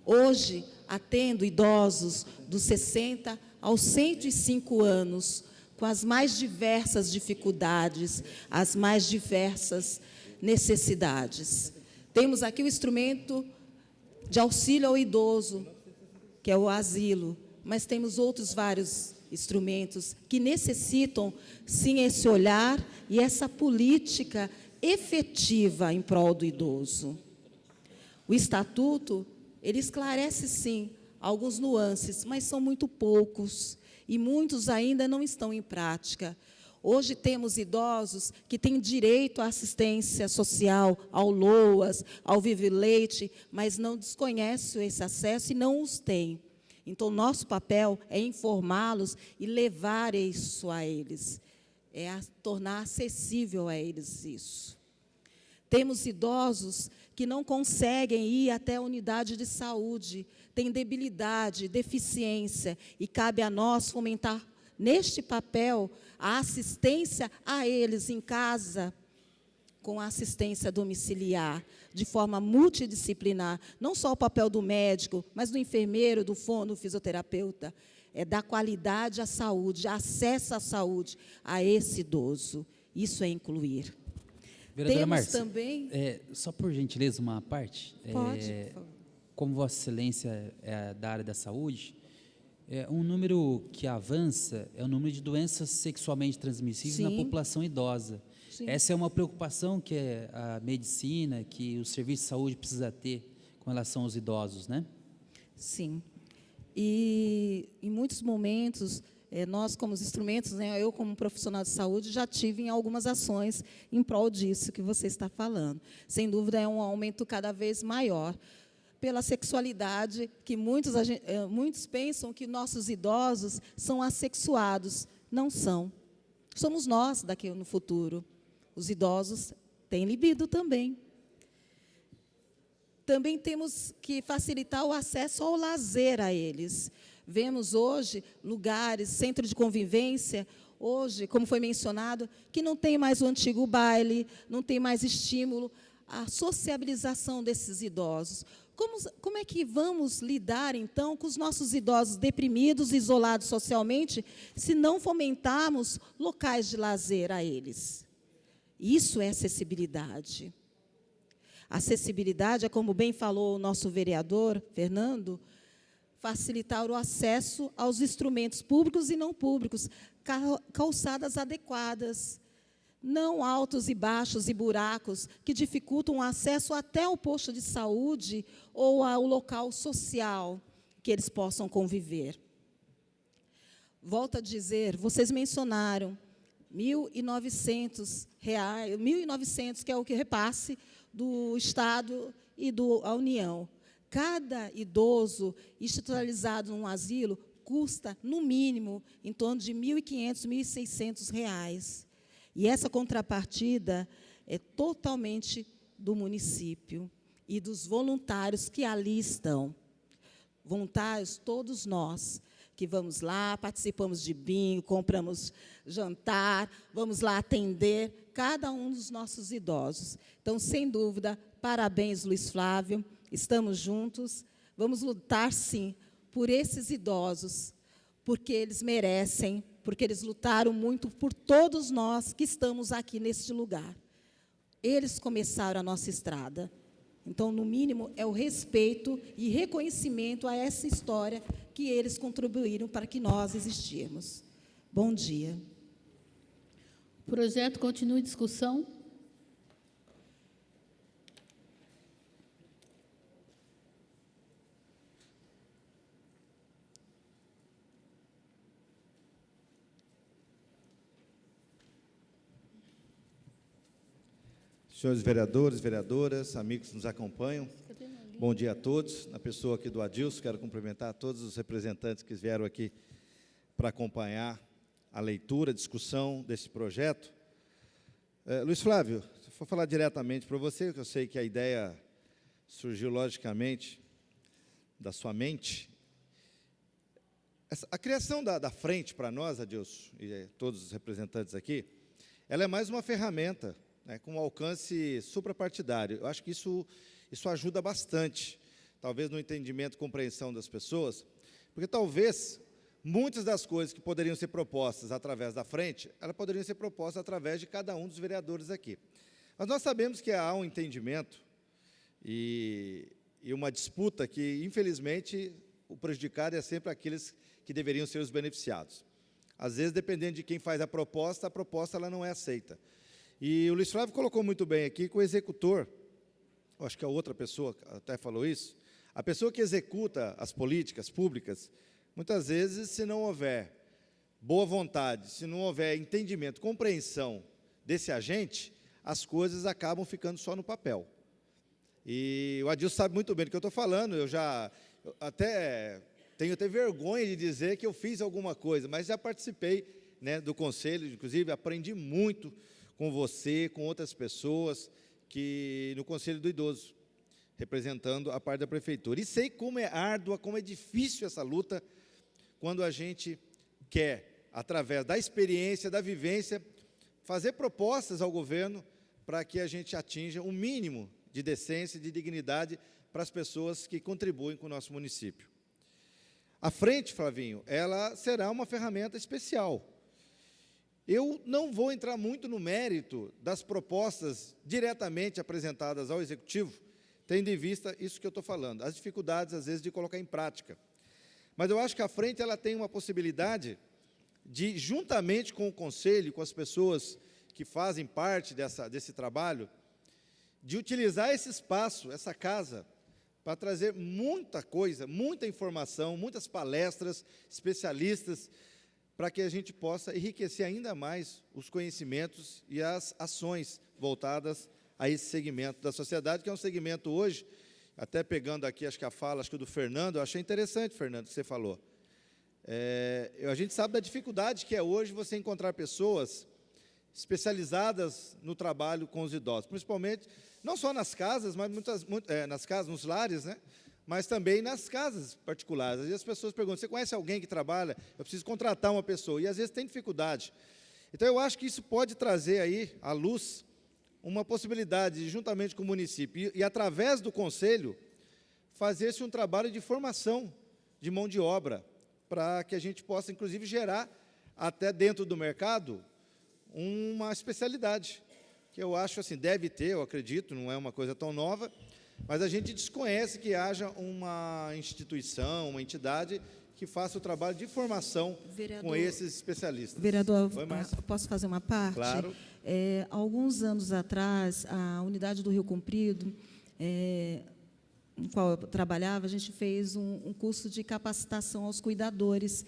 Hoje, atendo idosos dos 60 aos 105 anos, com as mais diversas dificuldades, as mais diversas necessidades. Temos aqui o instrumento de auxílio ao idoso, que é o asilo, mas temos outros vários instrumentos que necessitam, sim, esse olhar e essa política efetiva em prol do idoso. O Estatuto, ele esclarece, sim, alguns nuances, mas são muito poucos, e muitos ainda não estão em prática. Hoje temos idosos que têm direito à assistência social, ao LOAS, ao Vive Leite, mas não desconhecem esse acesso e não os têm. Então, nosso papel é informá-los e levar isso a eles, tornar acessível a eles isso. Temos idosos que não conseguem ir até a unidade de saúde, têm debilidade, deficiência, e cabe a nós fomentar, neste papel, a assistência a eles em casa, com a assistência domiciliar, de forma multidisciplinar, não só o papel do médico, mas do enfermeiro, do fono, do fisioterapeuta, dar qualidade à saúde, acesso à saúde a esse idoso. Isso é incluir. Vereadora Temos Márcia, também... só por gentileza uma parte. Pode, por favor. Como Vossa Excelência é da área da saúde, um número que avança é o número de doenças sexualmente transmissíveis Sim. na população idosa. Sim. Essa é uma preocupação que a medicina, que o serviço de saúde precisa ter com relação aos idosos, né? Sim. E, em muitos momentos, nós, como os instrumentos, né, eu, como profissional de saúde, já tive em algumas ações em prol disso que você está falando. Sem dúvida, é um aumento cada vez maior. Pela sexualidade, que muitos pensam que nossos idosos são assexuados. Não são. Somos nós daqui no futuro. Os idosos têm libido também. Também temos que facilitar o acesso ao lazer a eles. Vemos hoje lugares, centro de convivência, hoje, como foi mencionado, que não tem mais o antigo baile, não tem mais estímulo à sociabilização desses idosos. Como é que vamos lidar, então, com os nossos idosos deprimidos, isolados socialmente, se não fomentarmos locais de lazer a eles? Isso é acessibilidade. Acessibilidade é, como bem falou o nosso vereador, Fernando, facilitar o acesso aos instrumentos públicos e não públicos, calçadas adequadas, não altos e baixos e buracos que dificultam o acesso até ao posto de saúde ou ao local social que eles possam conviver. Volto a dizer, vocês mencionaram R$ 1.900, que é o que repasse do Estado e da União. Cada idoso institucionalizado num asilo custa, no mínimo, em torno de R$ 1.500, R$ 1.600. E essa contrapartida é totalmente do município e dos voluntários que ali estão. Voluntários, todos nós, que vamos lá, participamos de bingo, compramos jantar, vamos lá atender cada um dos nossos idosos. Então, sem dúvida, parabéns, Luiz Flávio. Estamos juntos, vamos lutar, sim, por esses idosos, porque eles merecem, porque eles lutaram muito por todos nós que estamos aqui neste lugar. Eles começaram a nossa estrada. Então, no mínimo, é o respeito e reconhecimento a essa história que eles contribuíram para que nós existirmos. Bom dia. O projeto continua em discussão. Senhores vereadores, vereadoras, amigos que nos acompanham, bom dia a todos. Na pessoa aqui do Adilson, quero cumprimentar todos os representantes que vieram aqui para acompanhar a leitura, a discussão desse projeto. Luiz Flávio, se eu for falar diretamente para você, que eu sei que a ideia surgiu, logicamente, da sua mente. A criação da frente para nós, Adilson, e todos os representantes aqui, ela é mais uma ferramenta, né, com um alcance suprapartidário. Eu acho que isso ajuda bastante, talvez no entendimento e compreensão das pessoas, porque talvez muitas das coisas que poderiam ser propostas através da frente, elas poderiam ser propostas através de cada um dos vereadores aqui. Mas nós sabemos que há um entendimento e uma disputa que, infelizmente, o prejudicado é sempre aqueles que deveriam ser os beneficiados. Às vezes, dependendo de quem faz a proposta ela não é aceita. E o Luiz Flávio colocou muito bem aqui que o executor, acho que a outra pessoa até falou isso, a pessoa que executa as políticas públicas, muitas vezes, se não houver boa vontade, se não houver entendimento, compreensão desse agente, as coisas acabam ficando só no papel. E o Adilson sabe muito bem do que eu estou falando, eu tenho até vergonha de dizer que eu fiz alguma coisa, mas já participei, né, do conselho, inclusive aprendi muito com você, com outras pessoas, no Conselho do Idoso, representando a parte da Prefeitura. E sei como é árdua, como é difícil essa luta, quando a gente quer, através da experiência, da vivência, fazer propostas ao governo para que a gente atinja um mínimo de decência e de dignidade para as pessoas que contribuem com o nosso município. A frente, Flavinho, ela será uma ferramenta especial. Eu não vou entrar muito no mérito das propostas diretamente apresentadas ao Executivo, tendo em vista isso que eu estou falando, as dificuldades, às vezes, de colocar em prática. Mas eu acho que a frente ela tem uma possibilidade de, juntamente com o Conselho, com as pessoas que fazem parte desse trabalho, de utilizar esse espaço, essa casa, para trazer muita coisa, muita informação, muitas palestras, especialistas, para que a gente possa enriquecer ainda mais os conhecimentos e as ações voltadas a esse segmento da sociedade, que é um segmento hoje, até pegando aqui, acho que do Fernando, eu achei interessante, Fernando, o que você falou. A gente sabe da dificuldade que é hoje você encontrar pessoas especializadas no trabalho com os idosos, principalmente, não só nas casas, mas nas casas, nos lares, né? Mas também nas casas particulares. Às vezes as pessoas perguntam, você conhece alguém que trabalha? Eu preciso contratar uma pessoa, e às vezes tem dificuldade. Então, eu acho que isso pode trazer aí à luz uma possibilidade, juntamente com o município, e através do conselho, fazer-se um trabalho de formação de mão de obra, para que a gente possa, inclusive, gerar, até dentro do mercado, uma especialidade, que eu acho assim, deve ter, eu acredito, não é uma coisa tão nova, mas a gente desconhece que haja uma instituição, uma entidade que faça o trabalho de formação com esses especialistas. Vereador, posso fazer uma parte? Claro. Há alguns anos atrás, a unidade do Rio Comprido, no qual eu trabalhava, a gente fez um curso de capacitação aos cuidadores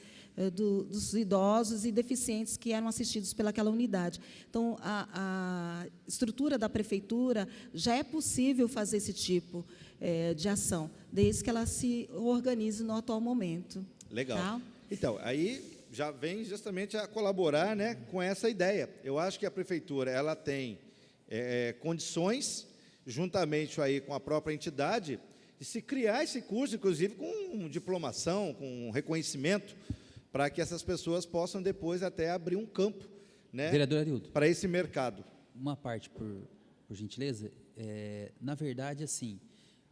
dos idosos e deficientes que eram assistidos pelaquela unidade. Então, a estrutura da prefeitura já é possível fazer esse tipo de ação, desde que ela se organize no atual momento. Legal. Tá? Então, aí já vem justamente a colaborar, né, com essa ideia. Eu acho que a prefeitura ela tem condições, juntamente aí com a própria entidade, de se criar esse curso, inclusive com diplomação, com reconhecimento, para que essas pessoas possam depois até abrir um campo, né, Vereador Arildo, para esse mercado. uma parte, por gentileza. Na verdade, assim,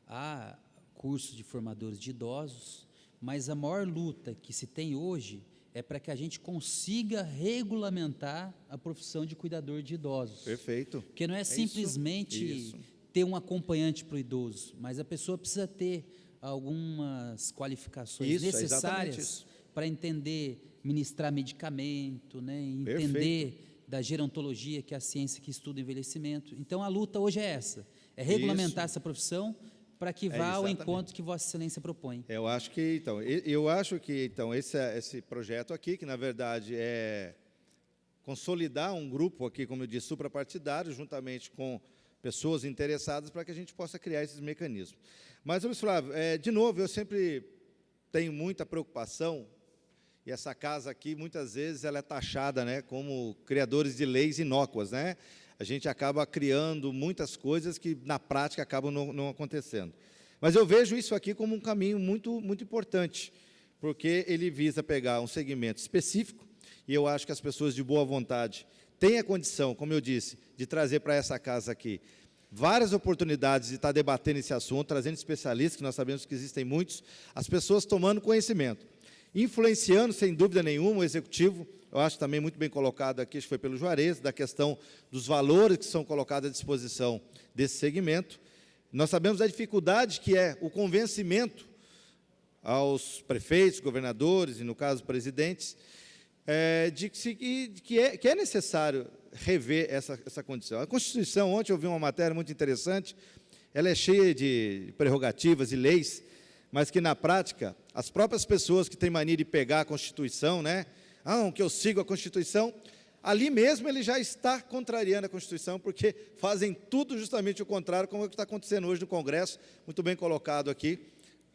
há cursos de formadores de idosos, mas a maior luta que se tem hoje é para que a gente consiga regulamentar a profissão de cuidador de idosos. Perfeito. Porque não é simplesmente ter um acompanhante para o idoso, mas a pessoa precisa ter algumas qualificações necessárias para entender, ministrar medicamento, né, entender da gerontologia, que é a ciência que estuda o envelhecimento. Então, a luta hoje é essa, é regulamentar essa profissão para que vá ao encontro que Vossa Excelência propõe. Eu acho que, então, esse projeto aqui, que, na verdade, é consolidar um grupo aqui, como eu disse, suprapartidário, juntamente com pessoas interessadas, para que a gente possa criar esses mecanismos. Mas, Luiz Flávio, de novo, eu sempre tenho muita preocupação, e essa casa aqui, muitas vezes, ela é taxada, né, como criadores de leis inócuas, né? A gente acaba criando muitas coisas que, na prática, acabam não acontecendo. Mas eu vejo isso aqui como um caminho muito, muito importante, porque ele visa pegar um segmento específico, e eu acho que as pessoas de boa vontade têm a condição, como eu disse, de trazer para essa casa aqui várias oportunidades de estar debatendo esse assunto, trazendo especialistas, que nós sabemos que existem muitos, as pessoas tomando conhecimento, influenciando, sem dúvida nenhuma, o executivo. Eu acho também muito bem colocado aqui, acho que foi pelo Juarez, da questão dos valores que são colocados à disposição desse segmento. Nós sabemos da dificuldade que é o convencimento aos prefeitos, governadores e, no caso, presidentes, de que é necessário rever essa condição. A Constituição, ontem eu vi uma matéria muito interessante, ela é cheia de prerrogativas e leis, mas que, na prática, as próprias pessoas que têm mania de pegar a Constituição, né, que eu sigo a Constituição, ali mesmo ele já está contrariando a Constituição, porque fazem tudo justamente o contrário, como é o que está acontecendo hoje no Congresso, muito bem colocado aqui,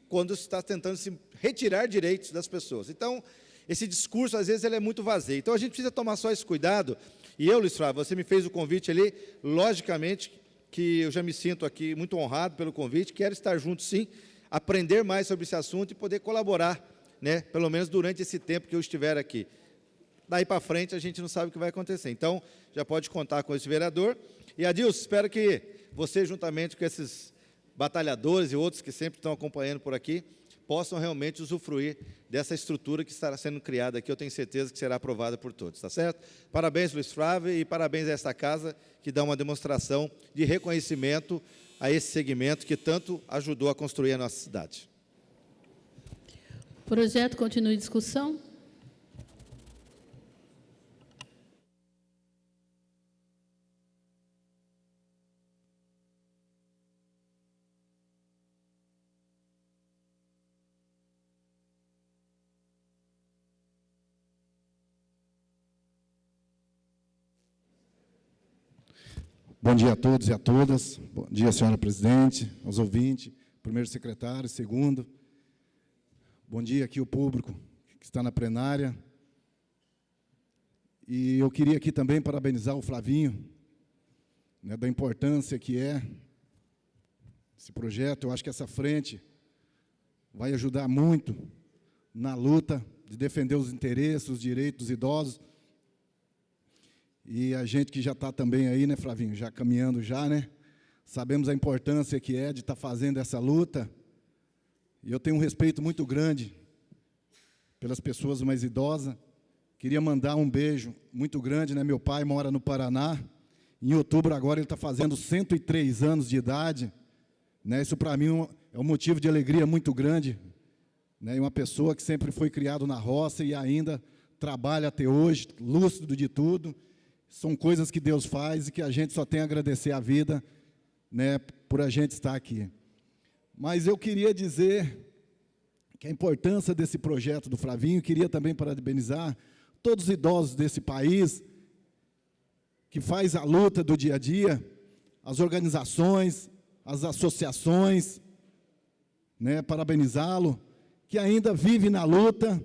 quando se está tentando se retirar direitos das pessoas. Então, esse discurso, às vezes, ele é muito vazio. Então, a gente precisa tomar só esse cuidado. E eu, Luiz Flávio, você me fez o convite ali, logicamente, que eu já me sinto aqui muito honrado pelo convite, quero estar junto, sim, aprender mais sobre esse assunto e poder colaborar, né, pelo menos durante esse tempo que eu estiver aqui. Daí para frente, a gente não sabe o que vai acontecer. Então, já pode contar com esse vereador. E, Adilson, espero que você, juntamente com esses batalhadores e outros que sempre estão acompanhando por aqui, possam realmente usufruir dessa estrutura que estará sendo criada aqui. Eu tenho certeza que será aprovada por todos, tá certo? Parabéns, Luiz Flávio, e parabéns a esta casa, que dá uma demonstração de reconhecimento a esse segmento que tanto ajudou a construir a nossa cidade. O projeto continua em discussão. Bom dia a todos e a todas. Bom dia, senhora presidente, aos ouvintes, primeiro secretário, segundo. Bom dia aqui o público que está na plenária. E eu queria aqui também parabenizar o Flavinho, né, da importância que é esse projeto. Eu acho que essa frente vai ajudar muito na luta de defender os interesses, os direitos dos idosos. E a gente que já está também aí, né, Flavinho, já caminhando já, né, sabemos a importância que é de estar fazendo essa luta. E eu tenho um respeito muito grande pelas pessoas mais idosas. Queria mandar um beijo muito grande, né, meu pai mora no Paraná. Em outubro agora ele está fazendo 103 anos de idade, né, isso para mim é um motivo de alegria muito grande, né, uma pessoa que sempre foi criado na roça e ainda trabalha até hoje, lúcido de tudo. São coisas que Deus faz e que a gente só tem a agradecer a vida, né, por a gente estar aqui. Mas eu queria dizer que a importância desse projeto do Flavinho, queria também parabenizar todos os idosos desse país, que faz a luta do dia a dia, as organizações, as associações, né, parabenizá-lo, que ainda vive na luta,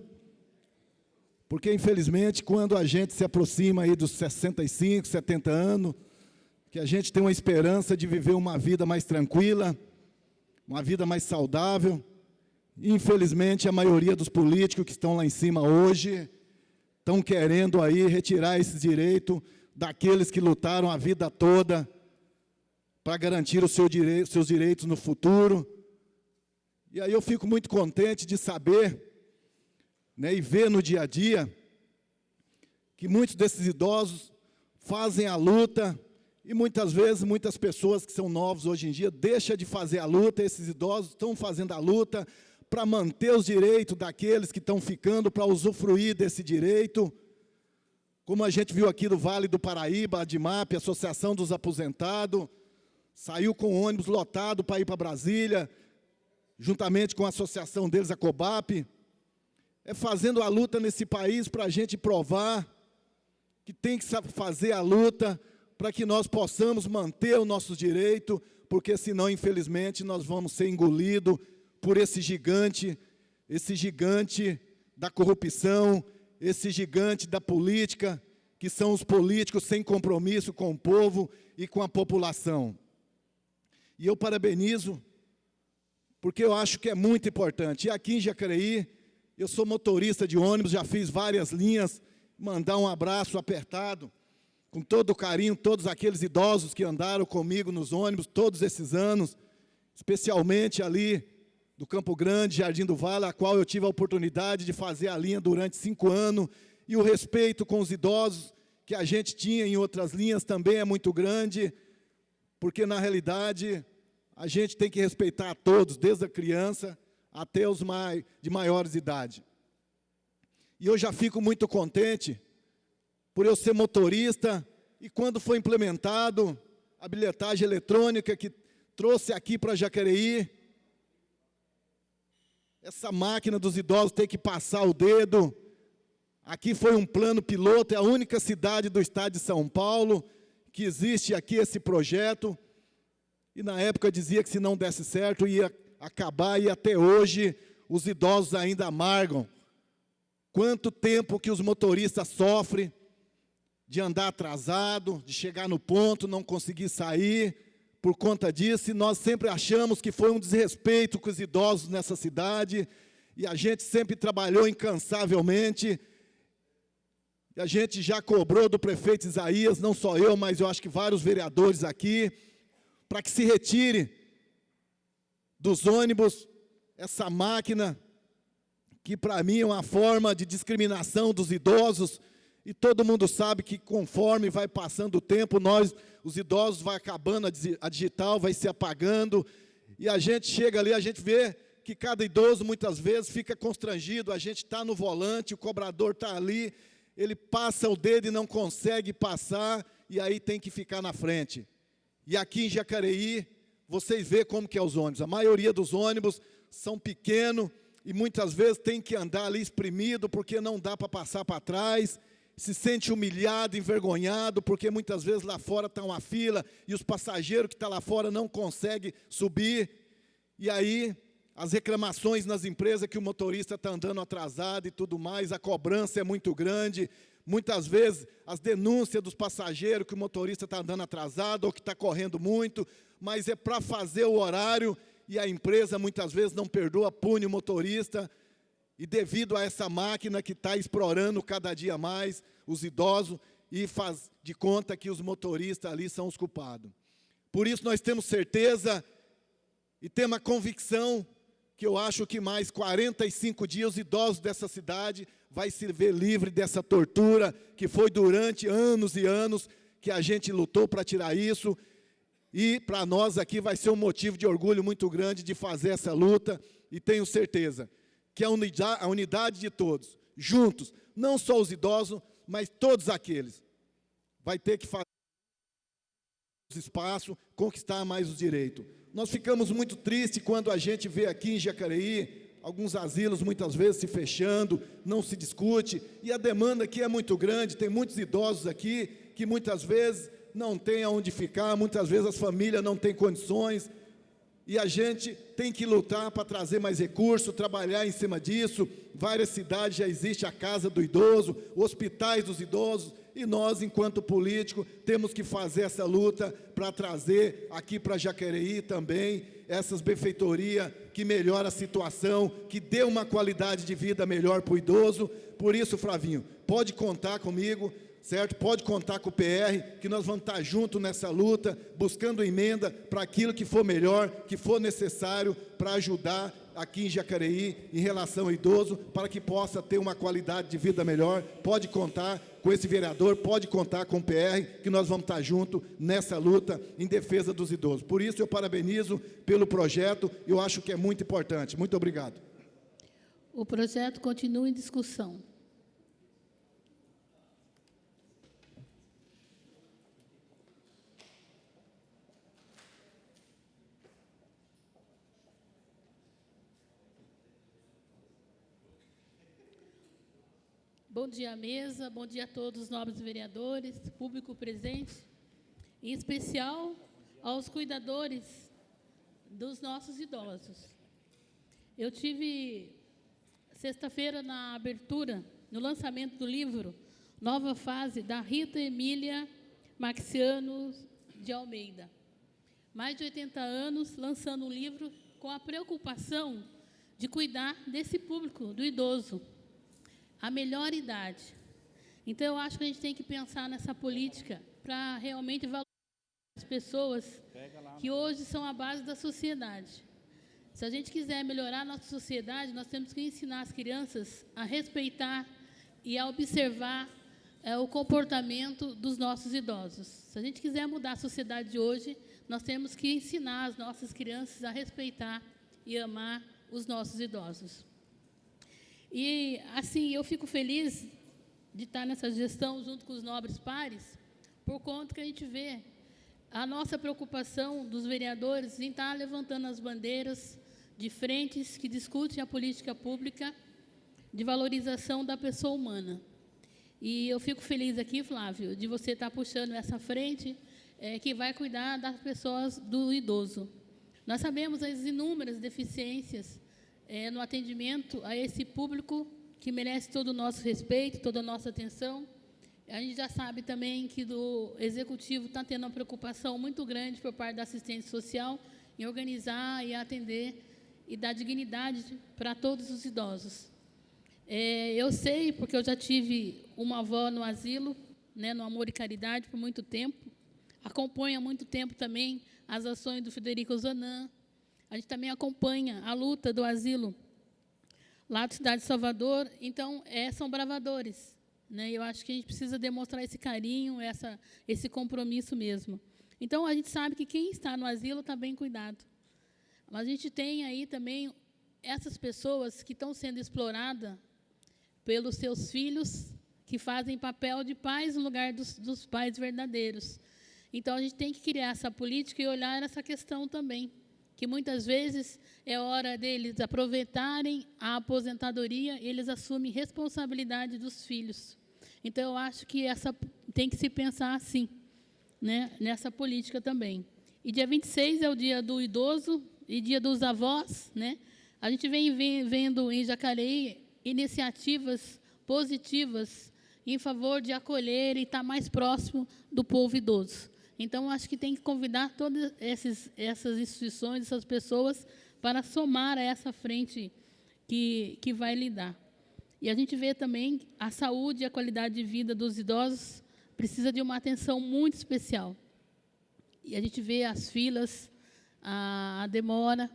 porque, infelizmente, quando a gente se aproxima aí dos 65, 70 anos, que a gente tem uma esperança de viver uma vida mais tranquila, uma vida mais saudável, infelizmente, a maioria dos políticos que estão lá em cima hoje estão querendo aí retirar esse direito daqueles que lutaram a vida toda para garantir os seus direitos no futuro. E aí eu fico muito contente de saber, né, e ver no dia a dia que muitos desses idosos fazem a luta e muitas vezes muitas pessoas que são novos hoje em dia deixam de fazer a luta, esses idosos estão fazendo a luta para manter os direitos daqueles que estão ficando, para usufruir desse direito, como a gente viu aqui no Vale do Paraíba, a ADIMAP, a Associação dos Aposentados, saiu com o ônibus lotado para ir para Brasília, juntamente com a associação deles, a COBAP, é fazendo a luta nesse país para a gente provar que tem que fazer a luta para que nós possamos manter o nosso direito, porque senão, infelizmente, nós vamos ser engolidos por esse gigante da corrupção, esse gigante da política, que são os políticos sem compromisso com o povo e com a população. E eu parabenizo, porque eu acho que é muito importante. E aqui em Jacareí, eu sou motorista de ônibus, já fiz várias linhas, mandar um abraço apertado, com todo o carinho, todos aqueles idosos que andaram comigo nos ônibus todos esses anos, especialmente ali do Campo Grande, Jardim do Vale, a qual eu tive a oportunidade de fazer a linha durante 5 anos, e o respeito com os idosos que a gente tinha em outras linhas também é muito grande, porque, na realidade, a gente tem que respeitar a todos, desde a criança até os de maiores de idade. E eu já fico muito contente por eu ser motorista, e quando foi implementado a bilhetagem eletrônica que trouxe aqui para Jacareí, essa máquina dos idosos ter que passar o dedo, aqui foi um plano piloto, é a única cidade do estado de São Paulo que existe aqui esse projeto, e na época dizia que se não desse certo ia acabar, e até hoje os idosos ainda amargam. Quanto tempo que os motoristas sofrem de andar atrasado, de chegar no ponto, não conseguir sair por conta disso, e nós sempre achamos que foi um desrespeito com os idosos nessa cidade, e a gente sempre trabalhou incansavelmente, e a gente já cobrou do prefeito Isaías, não só eu, mas eu acho que vários vereadores aqui, para que se retire dos ônibus essa máquina, que para mim é uma forma de discriminação dos idosos, e todo mundo sabe que conforme vai passando o tempo, os idosos, vai acabando a digital, vai se apagando, e a gente chega ali, a gente vê que cada idoso muitas vezes fica constrangido, a gente está no volante, o cobrador está ali, ele passa o dedo e não consegue passar, e aí tem que ficar na frente. E aqui em Jacareí, vocês veem como que é os ônibus, a maioria dos ônibus são pequenos, e muitas vezes tem que andar ali espremido, porque não dá para passar para trás, se sente humilhado, envergonhado, porque muitas vezes lá fora está uma fila e os passageiros que estão lá fora não conseguem subir. E aí, as reclamações nas empresas que o motorista está andando atrasado e tudo mais, a cobrança é muito grande. Muitas vezes, as denúncias dos passageiros que o motorista está andando atrasado ou que está correndo muito, mas é para fazer o horário e a empresa muitas vezes não perdoa, pune o motorista. E devido a essa máquina que está explorando cada dia mais os idosos e faz de conta que os motoristas ali são os culpados. Por isso nós temos certeza e temos a convicção que eu acho que mais 45 dias os idosos dessa cidade vai se ver livre dessa tortura que foi durante anos e anos que a gente lutou para tirar isso. E para nós aqui vai ser um motivo de orgulho muito grande de fazer essa luta e tenho certeza que a unidade de todos, juntos, não só os idosos, mas todos aqueles, vai ter que fazer espaço, conquistar mais os direitos. Nós ficamos muito tristes quando a gente vê aqui em Jacareí, alguns asilos muitas vezes se fechando, não se discute, e a demanda aqui é muito grande, tem muitos idosos aqui, que muitas vezes não tem aonde ficar, muitas vezes as famílias não têm condições, e a gente tem que lutar para trazer mais recursos, trabalhar em cima disso. Várias cidades já existe a Casa do Idoso, hospitais dos idosos, e nós, enquanto políticos, temos que fazer essa luta para trazer aqui para Jacareí também essas benfeitorias que melhoram a situação, que dê uma qualidade de vida melhor para o idoso. Por isso, Flavinho, pode contar comigo, certo? Pode contar com o PR, que nós vamos estar juntos nessa luta, buscando emenda para aquilo que for melhor, que for necessário para ajudar aqui em Jacareí em relação ao idoso, para que possa ter uma qualidade de vida melhor. Pode contar com esse vereador, pode contar com o PR, que nós vamos estar juntos nessa luta em defesa dos idosos. Por isso eu parabenizo pelo projeto, eu acho que é muito importante. Muito obrigado. O projeto continua em discussão. Bom dia à mesa, bom dia a todos os nobres vereadores, público presente, em especial aos cuidadores dos nossos idosos. Eu tive, sexta-feira, na abertura, no lançamento do livro Nova Fase, da Rita Emília Maxiano de Almeida. Mais de 80 anos lançando um livro com a preocupação de cuidar desse público, do idoso, a melhor idade. Então, eu acho que a gente tem que pensar nessa política para realmente valorizar as pessoas que hoje são a base da sociedade. Se a gente quiser melhorar a nossa sociedade, nós temos que ensinar as crianças a respeitar e a observar o comportamento dos nossos idosos. Se a gente quiser mudar a sociedade de hoje, nós temos que ensinar as nossas crianças a respeitar e amar os nossos idosos. E, assim, eu fico feliz de estar nessa gestão junto com os nobres pares, por conta que a gente vê a nossa preocupação dos vereadores em estar levantando as bandeiras de frentes que discutem a política pública de valorização da pessoa humana. E eu fico feliz aqui, Flávio, de você estar puxando essa frente que vai cuidar das pessoas, do idoso. Nós sabemos as inúmeras deficiências no atendimento a esse público que merece todo o nosso respeito, toda a nossa atenção. A gente já sabe também que do Executivo está tendo uma preocupação muito grande por parte da assistência social em organizar e atender e dar dignidade para todos os idosos. Eu sei, porque eu já tive uma avó no asilo, no Amor e Caridade, por muito tempo. Acompanho há muito tempo também as ações do Frederico Zanan. A gente também acompanha a luta do asilo lá da cidade de Salvador. Então, são bravadores. Eu acho que a gente precisa demonstrar esse carinho, esse compromisso mesmo. Então, a gente sabe que quem está no asilo está bem cuidado. Mas a gente tem aí também essas pessoas que estão sendo exploradas pelos seus filhos, que fazem papel de pais no lugar dos pais verdadeiros. Então, a gente tem que criar essa política e olhar essa questão também, que muitas vezes é hora deles aproveitarem a aposentadoria e eles assumem responsabilidade dos filhos. Então, eu acho que tem que se pensar assim, né, nessa política também. E dia 26 é o dia do idoso e dia dos avós, né? A gente vem vendo em Jacareí iniciativas positivas em favor de acolher e estar mais próximo do povo idoso. Então, acho que tem que convidar todas essas instituições, essas pessoas, para somar a essa frente que vai lidar. E a gente vê também a saúde e a qualidade de vida dos idosos precisa de uma atenção muito especial. E a gente vê as filas, a demora.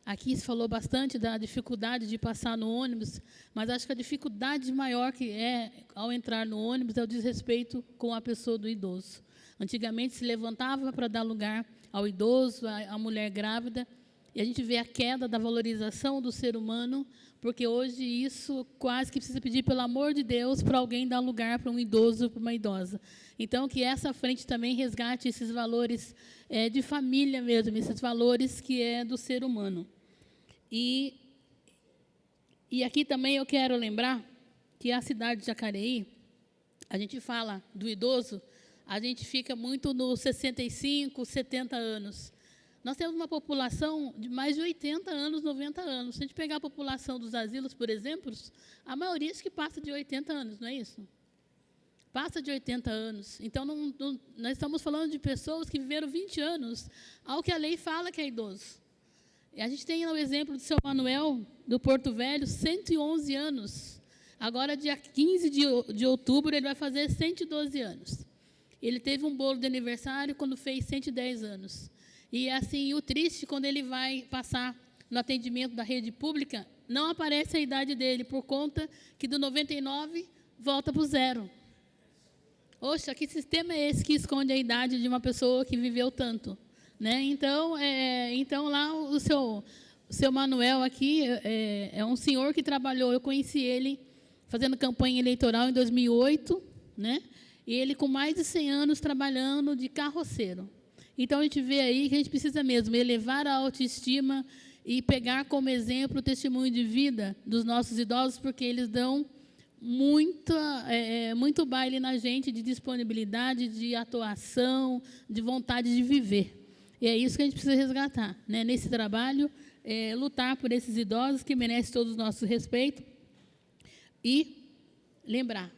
Aqui se falou bastante da dificuldade de passar no ônibus, mas acho que a dificuldade maior que é ao entrar no ônibus é o desrespeito com a pessoa do idoso. Antigamente se levantava para dar lugar ao idoso, à mulher grávida, e a gente vê a queda da valorização do ser humano, porque hoje isso quase que precisa pedir, pelo amor de Deus, para alguém dar lugar para um idoso, para uma idosa. Então, que essa frente também resgate esses valores de família mesmo, esses valores que é do ser humano. E aqui também eu quero lembrar que a cidade de Jacareí, a gente fala do idoso, a gente fica muito nos 65, 70 anos. Nós temos uma população de mais de 80 anos, 90 anos. Se a gente pegar a população dos asilos, por exemplo, a maioria acho que passa de 80 anos, não é isso? Passa de 80 anos. Então, nós estamos falando de pessoas que viveram 20 anos, ao que a lei fala que é idoso. E a gente tem o exemplo do seu Manuel, do Porto Velho, 111 anos. Agora, dia 15 de outubro, ele vai fazer 112 anos. Ele teve um bolo de aniversário quando fez 110 anos. E, assim, o triste, quando ele vai passar no atendimento da rede pública, não aparece a idade dele, por conta que do 99 volta para o 0. Oxa, que sistema é esse que esconde a idade de uma pessoa que viveu tanto? Né? Então, lá o seu Manuel aqui é um senhor que trabalhou, eu conheci ele fazendo campanha eleitoral em 2008, né? E ele com mais de 100 anos trabalhando de carroceiro. Então, a gente vê aí que a gente precisa mesmo elevar a autoestima e pegar como exemplo o testemunho de vida dos nossos idosos, porque eles dão muito baile na gente, de disponibilidade, de atuação, de vontade de viver. E é isso que a gente precisa resgatar, né? Nesse trabalho, lutar por esses idosos que merecem todo o nosso respeito. E lembrar,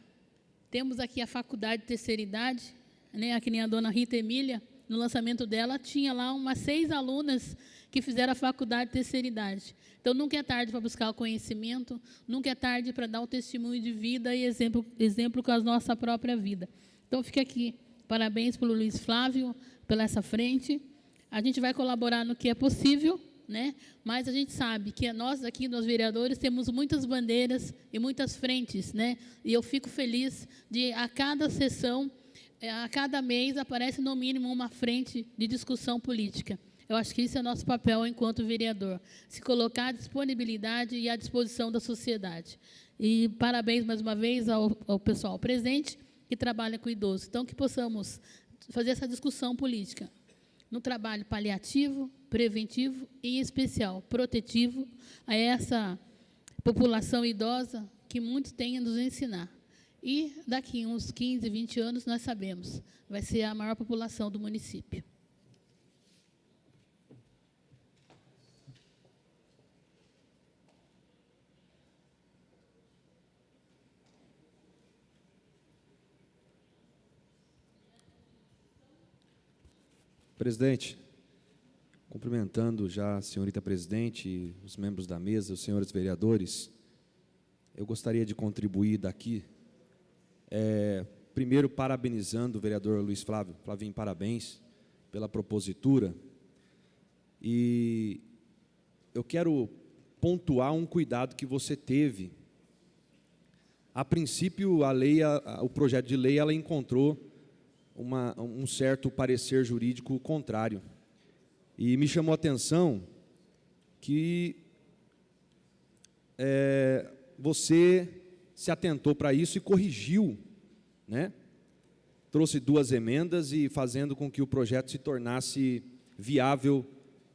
temos aqui a faculdade de terceira idade, né? Que nem a dona Rita Emília, no lançamento dela, tinha lá umas 6 alunas que fizeram a faculdade de terceira idade. Então, nunca é tarde para buscar o conhecimento, nunca é tarde para dar um testemunho de vida e exemplo com a nossa própria vida. Então, fica aqui, parabéns para o Luiz Flávio, pela essa frente. A gente vai colaborar no que é possível, né? Mas a gente sabe que nós aqui, nós vereadores, temos muitas bandeiras e muitas frentes, né? E eu fico feliz de, a cada sessão, a cada mês, aparece no mínimo uma frente de discussão política. Eu acho que isso é nosso papel enquanto vereador, se colocar à disponibilidade e à disposição da sociedade. E parabéns mais uma vez ao pessoal presente que trabalha com o idoso. Então, que possamos fazer essa discussão política no trabalho paliativo, preventivo e, em especial, protetivo a essa população idosa que muito tem a nos ensinar. E, daqui uns 15, 20 anos, nós sabemos, vai ser a maior população do município. Presidente, cumprimentando já a senhorita presidente, os membros da mesa, os senhores vereadores, eu gostaria de contribuir daqui, primeiro parabenizando o vereador Luiz Flávio. Flavinho, parabéns pela propositura. E eu quero pontuar um cuidado que você teve. A princípio, o projeto de lei, ela encontrou um certo parecer jurídico contrário. E me chamou a atenção que você se atentou para isso e corrigiu, né? Trouxe 2 emendas e fazendo com que o projeto se tornasse viável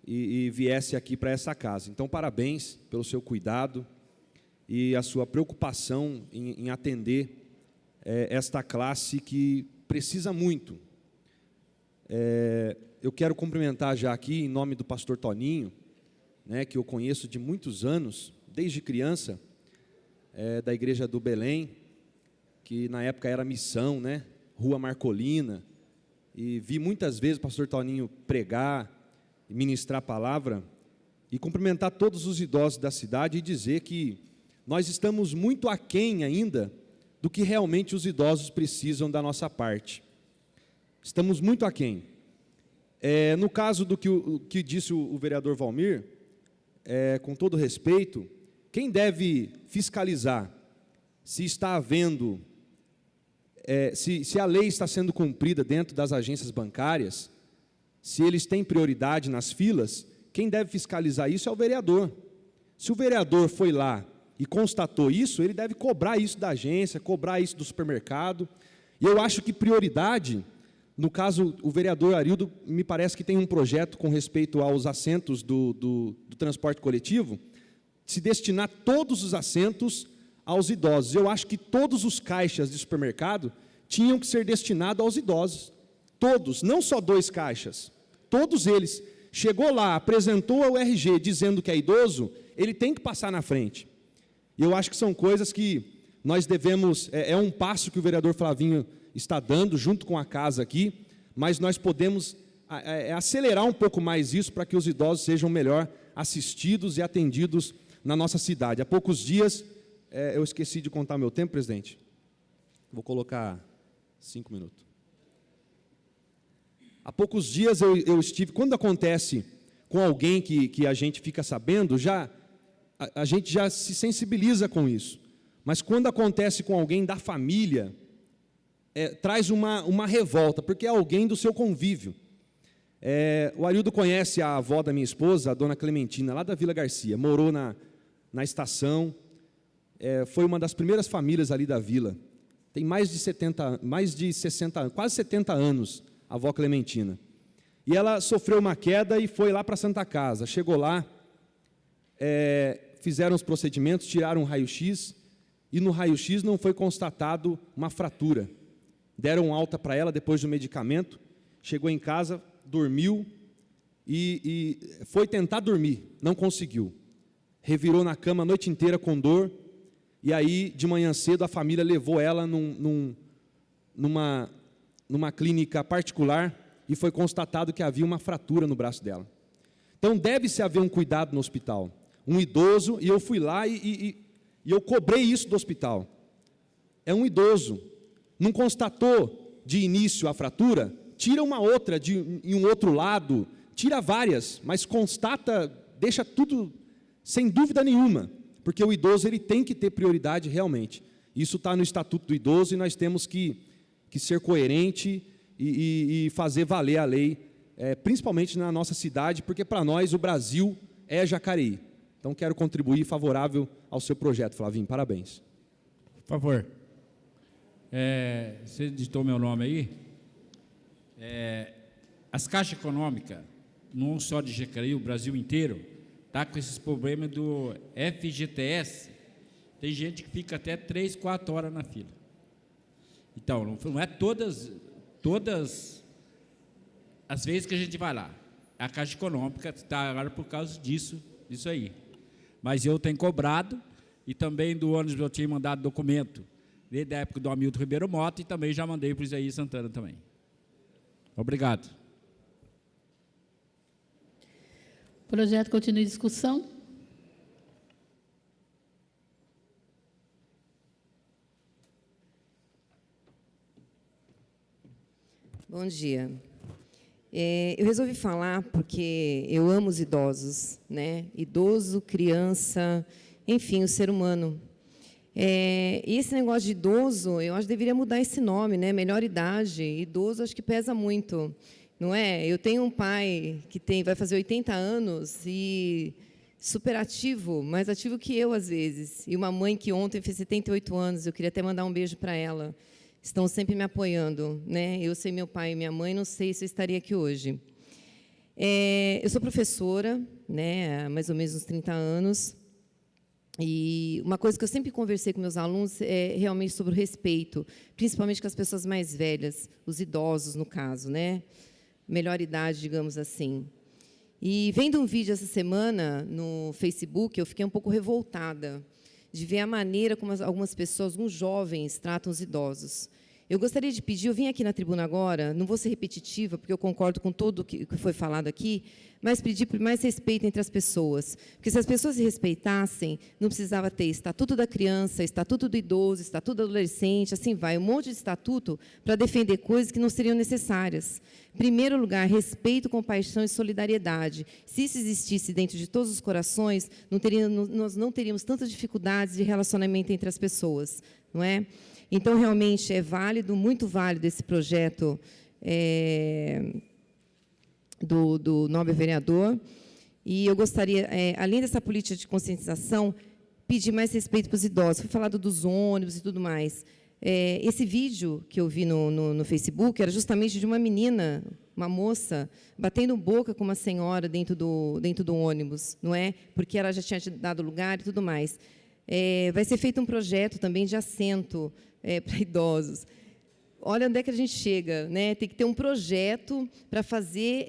e viesse aqui para essa casa. Então, parabéns pelo seu cuidado e a sua preocupação em atender esta classe que precisa muito. Eu quero cumprimentar já aqui, em nome do pastor Toninho, né, que eu conheço de muitos anos, desde criança, da Igreja do Belém, que na época era missão, né, Rua Marcolina, e vi muitas vezes o pastor Toninho pregar, ministrar a palavra, e cumprimentar todos os idosos da cidade e dizer que nós estamos muito aquém ainda do que realmente os idosos precisam da nossa parte. Estamos muito aquém. No caso do que disse o vereador Valmir, com todo respeito, quem deve fiscalizar se está havendo, se a lei está sendo cumprida dentro das agências bancárias, se eles têm prioridade nas filas, quem deve fiscalizar isso é o vereador. Se o vereador foi lá e constatou isso, ele deve cobrar isso da agência, cobrar isso do supermercado. E eu acho que prioridade, no caso, o vereador Arildo, me parece que tem um projeto com respeito aos assentos do transporte coletivo, se destinar todos os assentos aos idosos. Eu acho que todos os caixas de supermercado tinham que ser destinados aos idosos. Todos, não só 2 caixas, todos eles. Chegou lá, apresentou o RG dizendo que é idoso, ele tem que passar na frente. E eu acho que são coisas que nós devemos, um passo que o vereador Flavinho está dando, junto com a casa aqui, mas nós podemos acelerar um pouco mais isso para que os idosos sejam melhor assistidos e atendidos na nossa cidade. Há poucos dias, eu esqueci de contar meu tempo, presidente. Vou colocar 5 minutos. Há poucos dias eu estive, quando acontece com alguém que a gente fica sabendo, a gente já se sensibiliza com isso. Mas quando acontece com alguém da família, traz uma revolta, porque é alguém do seu convívio. O Arildo conhece a avó da minha esposa, a dona Clementina, lá da Vila Garcia, morou na estação, foi uma das primeiras famílias ali da vila. Tem mais de 60, quase 70 anos, a avó Clementina. E ela sofreu uma queda e foi lá para a Santa Casa. Chegou lá, fizeram os procedimentos, tiraram um raio-x, e no raio-x não foi constatado uma fratura. Deram alta para ela depois do medicamento, chegou em casa, dormiu e foi tentar dormir, não conseguiu. Revirou na cama a noite inteira com dor, e aí, de manhã cedo, a família levou ela numa clínica particular e foi constatado que havia uma fratura no braço dela. Então, deve-se haver um cuidado no hospital. Um idoso, e eu fui lá e eu cobrei isso do hospital. É um idoso, não constatou de início a fratura, tira uma outra em um outro lado, tira várias, mas constata, deixa tudo sem dúvida nenhuma, porque o idoso ele tem que ter prioridade realmente. Isso está no Estatuto do Idoso e nós temos que ser coerente e fazer valer a lei, principalmente na nossa cidade, porque para nós o Brasil é Jacareí. Então, quero contribuir favorável ao seu projeto, Flavinho. Parabéns. Por favor. Você digitou meu nome aí? As caixas econômicas, não só de Jacareí, o Brasil inteiro, está com esses problemas do FGTS. Tem gente que fica até 3, 4 horas na fila. Então, não é todas as vezes que a gente vai lá. A Caixa Econômica está agora por causa disso aí. Mas eu tenho cobrado, e também do ônibus eu tinha mandado documento, desde a época do Hamilton Ribeiro Mota, e também já mandei para o Isaí Santana também. Obrigado. O projeto continua em discussão. Bom dia. Eu resolvi falar porque eu amo os idosos, né? Idoso, criança, enfim, o ser humano. E esse negócio de idoso, eu acho que deveria mudar esse nome, né? Melhor idade. Idoso, acho que pesa muito, não é? Eu tenho um pai que vai fazer 80 anos e super ativo, mais ativo que eu, às vezes. E uma mãe que ontem fez 78 anos, eu queria até mandar um beijo para ela. Estão sempre me apoiando, né? Eu sei meu pai e minha mãe, não sei se eu estaria aqui hoje. Eu sou professora, né? Há mais ou menos uns 30 anos. E uma coisa que eu sempre conversei com meus alunos é realmente sobre o respeito, principalmente com as pessoas mais velhas, os idosos, no caso, né? Melhor idade, digamos assim. E vendo um vídeo essa semana no Facebook, eu fiquei um pouco revoltada de ver a maneira como algumas pessoas, alguns jovens, tratam os idosos. Eu gostaria de pedir, eu vim aqui na tribuna agora, não vou ser repetitiva, porque eu concordo com tudo o que foi falado aqui, mas pedir por mais respeito entre as pessoas. Porque se as pessoas se respeitassem, não precisava ter Estatuto da Criança, Estatuto do Idoso, Estatuto do Adolescente, assim vai, um monte de estatuto para defender coisas que não seriam necessárias. Em primeiro lugar, respeito, compaixão e solidariedade. Se isso existisse dentro de todos os corações, nós não teríamos tantas dificuldades de relacionamento entre as pessoas, não é? Então, realmente, é válido, muito válido esse projeto do nobre vereador. E eu gostaria, além dessa política de conscientização, pedir mais respeito para os idosos. Foi falado dos ônibus e tudo mais. Esse vídeo que eu vi no Facebook era justamente de uma menina, uma moça, batendo boca com uma senhora dentro do ônibus, não é? Porque ela já tinha dado lugar e tudo mais. Vai ser feito um projeto também de assento para idosos. Olha onde é que a gente chega, né? Tem que ter um projeto para fazer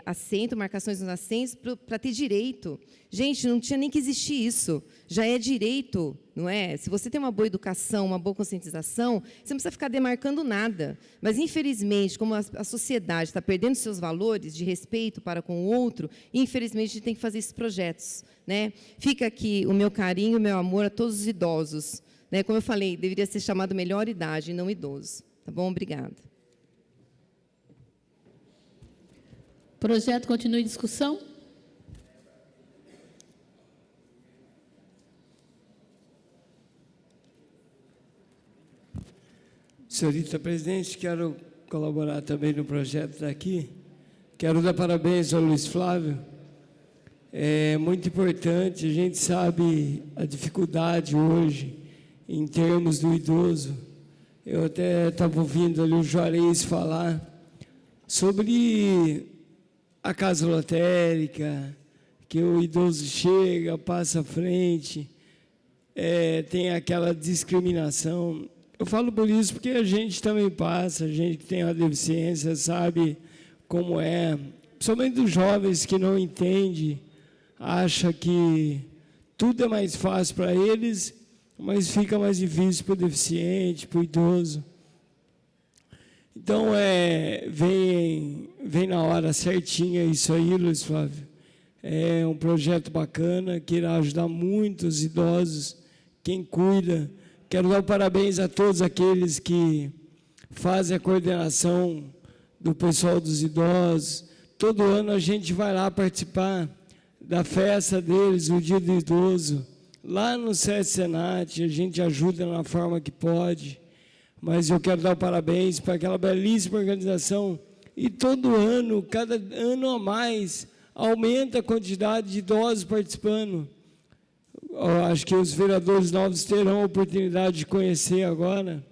assento, marcações nos assentos, para ter direito. Gente, não tinha nem que existir isso. Já é direito, não é? Se você tem uma boa educação, uma boa conscientização, você não precisa ficar demarcando nada. Mas, infelizmente, como a sociedade está perdendo seus valores de respeito para com o outro, infelizmente, a gente tem que fazer esses projetos, né? Fica aqui o meu carinho, o meu amor a todos os idosos. Né? Como eu falei, deveria ser chamado melhor idade, não idoso. Tá bom? Obrigada. Projeto continua em discussão. Senhorita presidente, quero colaborar também no projeto daqui. Quero dar parabéns ao Luiz Flávio. É muito importante, a gente sabe a dificuldade hoje em termos do idoso. Eu até estava ouvindo ali o Juarez falar sobre a casa lotérica, que o idoso chega, passa à frente, tem aquela discriminação. Eu falo por isso porque a gente também passa, a gente que tem uma deficiência sabe como é, principalmente dos jovens que não entendem, acha que tudo é mais fácil para eles, mas fica mais difícil para o deficiente, para o idoso. Então, vem na hora certinha isso aí, Luiz Flávio. É um projeto bacana, que irá ajudar muito os idosos, quem cuida. Quero dar parabéns a todos aqueles que fazem a coordenação do pessoal dos idosos. Todo ano a gente vai lá participar da festa deles, o Dia do Idoso. Lá no SESC Senat, a gente ajuda na forma que pode, mas eu quero dar parabéns para aquela belíssima organização. E todo ano, cada ano a mais, aumenta a quantidade de idosos participando. Eu acho que os vereadores novos terão a oportunidade de conhecer agora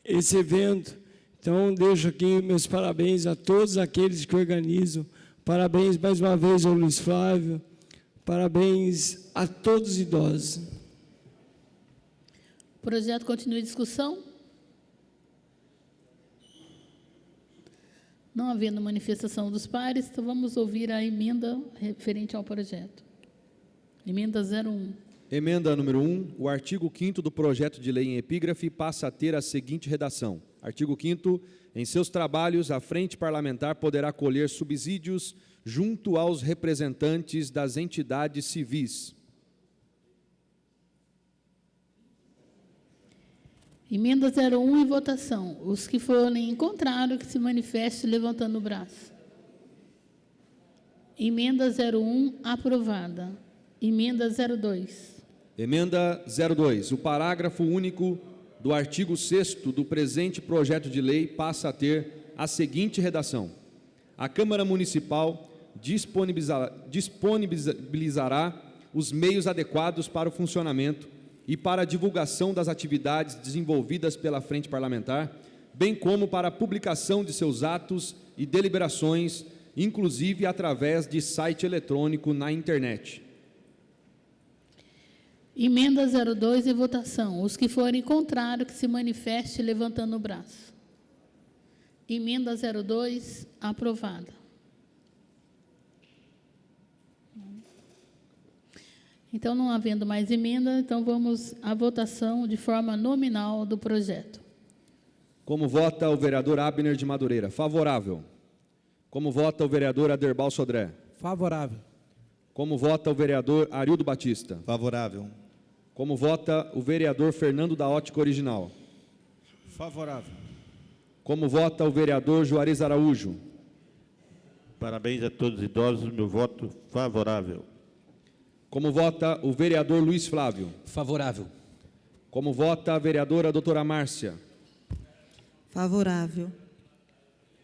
esse evento. Então, deixo aqui meus parabéns a todos aqueles que organizam. Parabéns mais uma vez ao Luiz Flávio. Parabéns a todos os idosos. O projeto continua em discussão. Não havendo manifestação dos pares, então vamos ouvir a emenda referente ao projeto. Emenda 01. Emenda número 1. O artigo 5º do projeto de lei em epígrafe passa a ter a seguinte redação. Artigo 5º. Em seus trabalhos, a frente parlamentar poderá colher subsídios junto aos representantes das entidades civis. Emenda 01 em votação. Os que forem contrários, que se manifestem levantando o braço. Emenda 01 aprovada. Emenda 02. Emenda 02. O parágrafo único do artigo 6º do presente projeto de lei passa a ter a seguinte redação. A Câmara Municipal disponibilizará os meios adequados para o funcionamento e para a divulgação das atividades desenvolvidas pela Frente Parlamentar, bem como para a publicação de seus atos e deliberações, inclusive através de site eletrônico na internet. Emenda 02 em votação. Os que forem contrários, que se manifeste levantando o braço. Emenda 02, aprovada. Então, não havendo mais emenda, então vamos à votação de forma nominal do projeto. Como vota o vereador Abner de Madureira? Favorável. Como vota o vereador Aderbal Sodré? Favorável. Como vota o vereador Arildo Batista? Favorável. Como vota o vereador Fernando da Ótica Original? Favorável. Como vota o vereador Juarez Araújo? Parabéns a todos os idosos, meu voto favorável. Como vota o vereador Luiz Flávio? Favorável. Como vota a vereadora doutora Márcia? Favorável.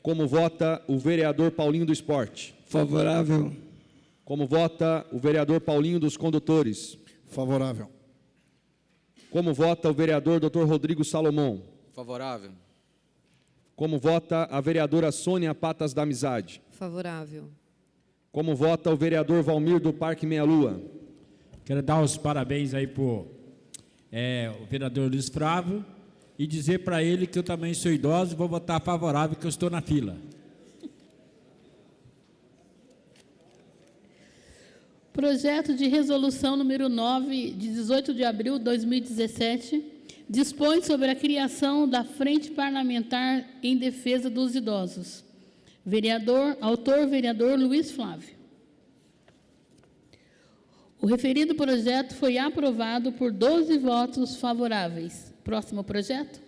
Como vota o vereador Paulinho do Esporte? Favorável. Como vota o vereador Paulinho dos Condutores? Favorável. Como vota o vereador Dr. Rodrigo Salomão? Favorável. Como vota a vereadora Sônia Patas da Amizade? Favorável. Como vota o vereador Valmir do Parque Meia Lua? Quero dar os parabéns aí para o vereador Luiz Flávio e dizer para ele que eu também sou idoso e vou votar favorável, que eu estou na fila. Projeto de resolução número 9, de 18 de abril de 2017, dispõe sobre a criação da Frente Parlamentar em Defesa dos Idosos. Autor, vereador Luiz Flávio. O referido projeto foi aprovado por 12 votos favoráveis. Próximo projeto.